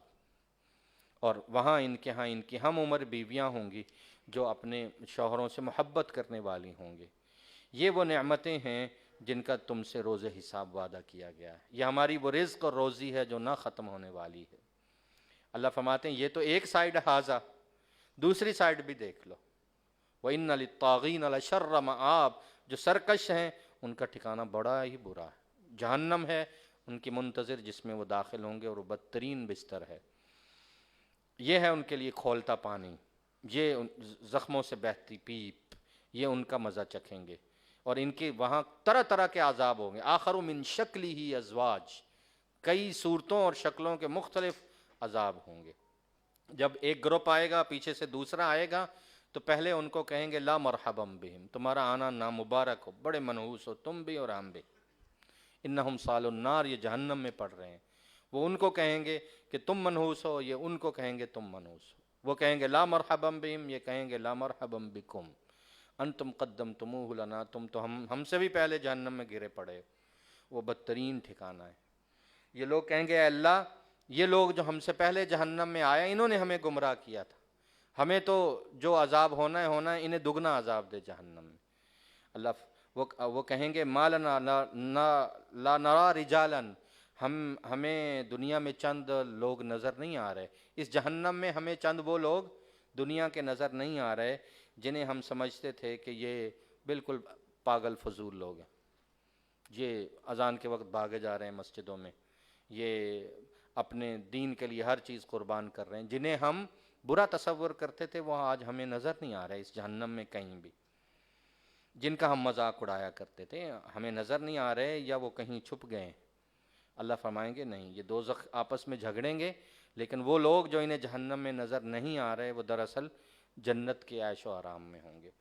اور وہاں ان کے ہاں ان کی ہم عمر بیویاں ہوں گی جو اپنے شوہروں سے محبت کرنے والی ہوں گی۔ یہ وہ نعمتیں ہیں جن کا تم سے روز حساب وعدہ کیا گیا ہے، یہ ہماری وہ رزق اور روزی ہے جو نہ ختم ہونے والی ہے۔ اللہ فرماتے ہیں یہ تو ایک سائیڈ ہاذا، دوسری سائیڈ بھی دیکھ لو، وَإِنَّ لِلطَّاغِينَ لَشَرَّ مَآب، جو سرکش ہیں ان کا ٹھکانہ بڑا ہی برا ہے، جہنم ہے ان کی منتظر جس میں وہ داخل ہوں گے، اور وہ بدترین بستر ہے۔ یہ ہے ان کے لیے کھولتا پانی، یہ زخموں سے بہتی پیپ، یہ ان کا مزہ چکھیں گے، اور ان کے وہاں طرح طرح کے عذاب ہوں گے۔ آخر من شکلہ ازواج، کئی صورتوں اور شکلوں کے مختلف عذاب ہوں گے۔ جب ایک گروپ آئے گا پیچھے سے دوسرا آئے گا تو پہلے ان کو کہیں گے لا مرحبا بہم، تمہارا آنا نامبارک ہو، بڑے منحوس ہو تم بھی اور ہم بھی۔ انہم صالوا النار، یہ جہنم میں پڑ رہے ہیں۔ وہ ان کو کہیں گے کہ تم منحوس ہو، یہ ان کو کہیں گے تم منحوس ہو۔ وہ کہیں گے لا مرحبا بہم، یہ کہیں گے لا مرحبا بکم، انتم قدمتموہ لنا، تم تو ہم سے بھی پہلے جہنم میں گرے پڑے۔ وہ بدترین ٹھکانہ ہے۔ یہ لوگ کہیں گے اے اللہ، یہ لوگ جو ہم سے پہلے جہنم میں آئے انہوں نے ہمیں گمراہ کیا تھا، ہمیں تو جو عذاب ہونا ہے انہیں دگنا عذاب دے جہنم میں۔ اللہ وہ کہیں گے ما لنا لا نرا رجالا، ہمیں دنیا میں چند لوگ نظر نہیں آ رہے، اس جہنم میں ہمیں چند وہ لوگ دنیا کے نظر نہیں آ رہے جنہیں ہم سمجھتے تھے کہ یہ بالکل پاگل فضول لوگ ہیں، یہ اذان کے وقت بھاگے جا رہے ہیں مسجدوں میں، یہ اپنے دین کے لیے ہر چیز قربان کر رہے ہیں، جنہیں ہم برا تصور کرتے تھے وہ آج ہمیں نظر نہیں آ رہے اس جہنم میں کہیں بھی، جن کا ہم مذاق اڑایا کرتے تھے ہمیں نظر نہیں آ رہے، یا وہ کہیں چھپ گئے ہیں۔ اللہ فرمائیں گے نہیں، یہ دوزخ آپس میں جھگڑیں گے، لیکن وہ لوگ جو انہیں جہنم میں نظر نہیں آ رہے وہ دراصل جنت کے عیش و آرام میں ہوں گے۔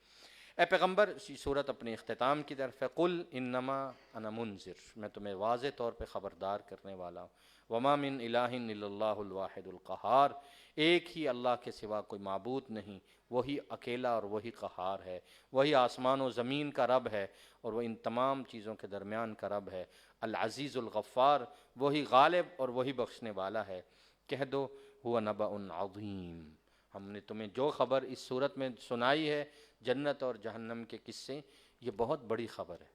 اے پیغمبر، صورت اپنے اختتام کی طرف ہے، قل انما انا منذر، میں تمہیں واضح طور پہ خبردار کرنے والا ہوں، وما من الہ الا اللہ الواحد القہار، ایک ہی اللہ کے سوا کوئی معبود نہیں، وہی اکیلا اور وہی قہار ہے، وہی آسمان و زمین کا رب ہے اور وہ ان تمام چیزوں کے درمیان کا رب ہے، العزیز الغفار، وہی غالب اور وہی بخشنے والا ہے، کہہ دو ہوا نبأ عظیم، ہم نے تمہیں جو خبر اس صورت میں سنائی ہے جنت اور جہنم کے قصے، یہ بہت بڑی خبر ہے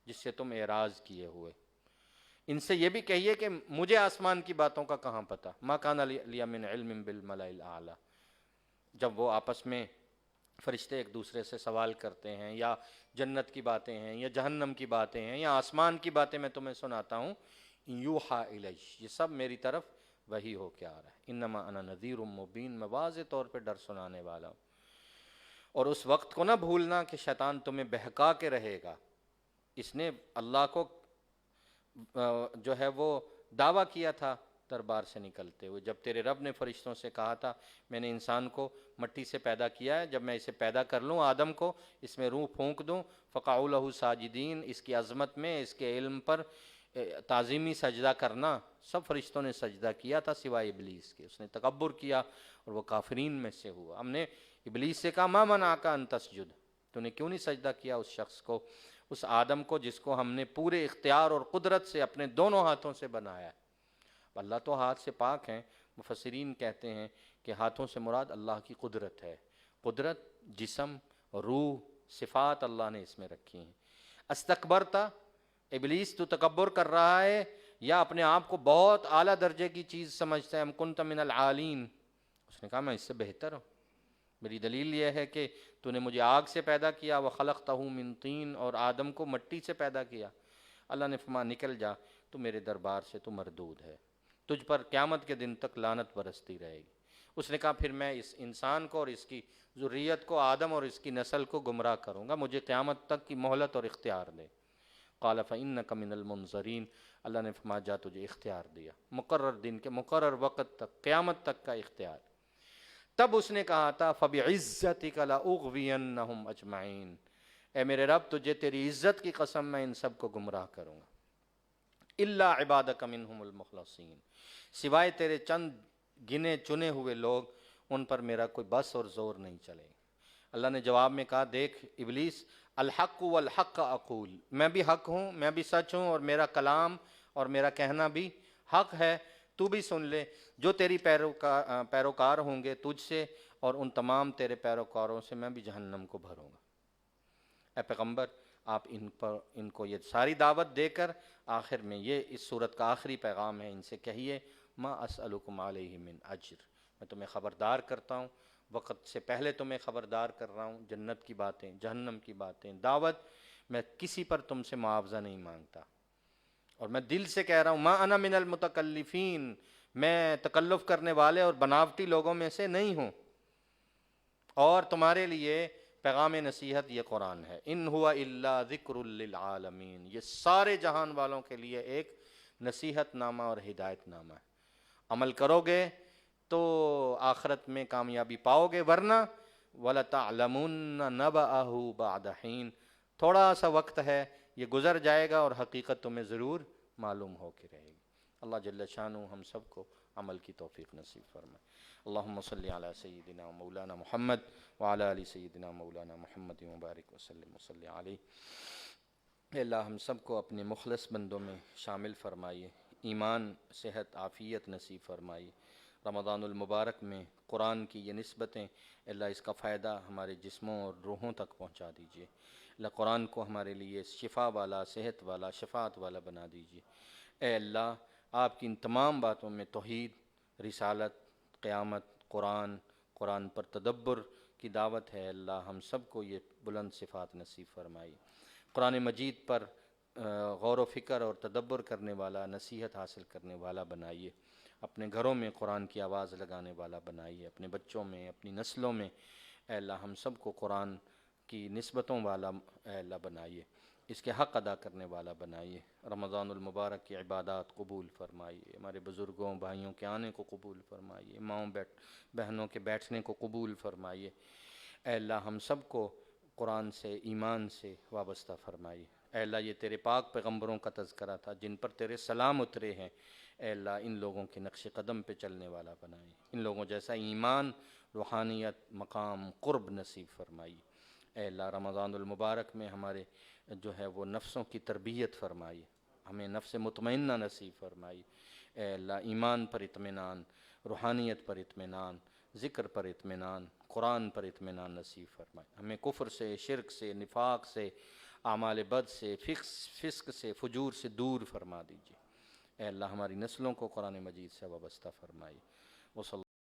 جس سے تم اعراض کیے ہوئے۔ ان سے یہ بھی کہیے کہ مجھے آسمان کی باتوں کا کہاں پتہ، ما کان لی من علم بالملأ الاعلی، جب وہ آپس میں فرشتے ایک دوسرے سے سوال کرتے ہیں یا جنت کی باتیں ہیں یا جہنم کی باتیں ہیں یا آسمان کی باتیں میں تمہیں سناتا ہوں، یوحا الی، یہ سب میری طرف وحی ہو کے آ رہا ہے، انما انا نذیر مبین، میں واضح طور پہ ڈر سنانے والا ہوں۔ اور اس وقت کو نہ بھولنا کہ شیطان تمہیں بہکا کے رہے گا، اس نے اللہ کو جو ہے وہ دعویٰ کیا تھا دربار سے نکلتے ہوئے، جب تیرے رب نے فرشتوں سے کہا تھا میں نے انسان کو مٹی سے پیدا کیا ہے، جب میں اسے پیدا کر لوں آدم کو، اس میں روح پھونک دوں، فقعوا لہ ساجدین، اس کی عظمت میں اس کے علم پر تعظیمی سجدہ کرنا، سب فرشتوں نے سجدہ کیا تھا سوائے ابلیس کے، اس نے تکبر کیا اور وہ کافرین میں سے ہوا۔ ہم نے ابلیس سے کہا ما منعک ان تسجد، تو نے کیوں نہیں سجدہ کیا اس شخص کو، اس آدم کو جس کو ہم نے پورے اختیار اور قدرت سے اپنے دونوں ہاتھوں سے بنایا ہے۔ اللہ تو ہاتھ سے پاک ہیں، مفسرین کہتے ہیں کہ ہاتھوں سے مراد اللہ کی قدرت ہے، قدرت، جسم، روح، صفات اللہ نے اس میں رکھی ہیں۔ استکبرتا، ابلیس تو تکبر کر رہا ہے یا اپنے آپ کو بہت اعلیٰ درجے کی چیز سمجھتا ہے، ام کنت من العالین، اس نے کہا میں اس سے بہتر ہوں، میری دلیل یہ ہے کہ تو نے مجھے آگ سے پیدا کیا، وخلقتہ من طین، اور آدم کو مٹی سے پیدا کیا۔ اللہ نے فرمایا نکل جا، تو میرے دربار سے تو مردود ہے، تجھ پر قیامت کے دن تک لعنت برستی رہے گی۔ اس نے کہا پھر میں اس انسان کو اور اس کی ذریت کو، آدم اور اس کی نسل کو گمراہ کروں گا، مجھے قیامت تک کی مہلت اور اختیار دے۔ قال فإنک من المنظرین، اللہ نے فرمایا جا تجھے اختیار دیا، مقرر دن کے مقرر وقت تک، قیامت تک کا اختیار۔ تب اس نے کہا تھا فبعزتک لأغوینہم اجمعین، اے میرے رب تجھے تیری عزت کی قسم میں ان سب کو گمراہ کروں گا، الا عبادک منہم المخلصین، سوائے تیرے چند گنے چنے ہوئے لوگ، ان پر میرا کوئی بس اور زور نہیں چلے گا۔ اللہ نے جواب میں کہا دیکھ ابلیس، الحق والحق اقول، میں بھی حق ہوں، میں بھی سچ ہوں، اور میرا کلام اور میرا کہنا بھی حق ہے، تو بھی سن لے، جو تیری پیروکار ہوں گے تجھ سے اور ان تمام تیرے پیروکاروں سے میں بھی جہنم کو بھروں گا۔ اے پیغمبر، آپ ان کو یہ ساری دعوت دے کر آخر میں یہ اس صورت کا آخری پیغام ہے، ان سے کہیے ما اسألکم علیہ من اجر، میں تمہیں خبردار کرتا ہوں، وقت سے پہلے تمہیں خبردار کر رہا ہوں، جنت کی باتیں، جہنم کی باتیں، دعوت، میں کسی پر تم سے معاوضہ نہیں مانگتا، اور میں دل سے کہہ رہا ہوں ما انا من المتکلفین، میں تکلف کرنے والے اور بناوٹی لوگوں میں سے نہیں ہوں، اور تمہارے لیے پیغام نصیحت یہ قرآن ہے، ان ہوا الا ذکر للعالمین، یہ سارے جہان والوں کے لیے ایک نصیحت نامہ اور ہدایت نامہ ہے، عمل کرو گے تو آخرت میں کامیابی پاؤ گے، ورنہ وَلَتَعْلَمُنَّ نَبَأَهُ بَعْدَ حِينٍ، تھوڑا سا وقت ہے، یہ گزر جائے گا اور حقیقت تمہیں ضرور معلوم ہو کے رہے گی۔ اللہ جل شانہ ہم سب کو عمل کی توفیق نصیب فرمائے۔ اللہم صلی علی سیدنا مولانا محمد وعلی آل سیدنا مولانا محمد مبارک وسلم وصلی علیہ۔ اے اللہ ہم سب کو اپنے مخلص بندوں میں شامل فرمائیے، ایمان، صحت، عافیت نصیب فرمائیے۔ رمضان المبارک میں قرآن کی یہ نسبتیں اللہ اس کا فائدہ ہمارے جسموں اور روحوں تک پہنچا دیجیے۔ اللہ قرآن کو ہمارے لیے شفا والا، صحت والا، شفاعت والا بنا دیجیے۔ اے اللہ آپ کی ان تمام باتوں میں توحید، رسالت، قیامت، قرآن پر تدبر کی دعوت ہے۔ اللہ ہم سب کو یہ بلند صفات نصیب فرمائی۔ قرآن مجید پر غور و فکر اور تدبر کرنے والا، نصیحت حاصل کرنے والا بنائیے۔ اپنے گھروں میں قرآن کی آواز لگانے والا بنائیے، اپنے بچوں میں، اپنی نسلوں میں اے اللہ ہم سب کو قرآن کی نسبتوں والا اے اللہ بنائیے، اس کے حق ادا کرنے والا بنائیے۔ رمضان المبارک کی عبادات قبول فرمائیے، ہمارے بزرگوں بھائیوں کے آنے کو قبول فرمائیے، ماؤں بہنوں کے بیٹھنے کو قبول فرمائیے۔ اے اللہ ہم سب کو قرآن سے، ایمان سے وابستہ فرمائیے۔ اے اللہ یہ تیرے پاک پیغمبروں کا تذکرہ تھا جن پر تیرے سلام اترے ہیں، اے اللہ ان لوگوں کے نقش قدم پہ چلنے والا بنائیے، ان لوگوں جیسا ایمان، روحانیت، مقام، قرب نصیب فرمائیے۔ اے اللہ رمضان المبارک میں ہمارے جو ہے وہ نفسوں کی تربیت فرمائیے، ہمیں نفس مطمئنہ نصیب فرمائیے۔ اے اللہ ایمان پر اطمینان، روحانیت پر اطمینان، ذکر پر اطمینان، قرآن پر اطمینان نصیب فرمائے۔ ہمیں کفر سے، شرک سے، نفاق سے، اعمال بد سے، فسق سے، فجور سے دور فرما دیجیے۔ اے اللہ ہماری نسلوں کو قرآن مجید سے وابستہ فرمائیے۔ وصلی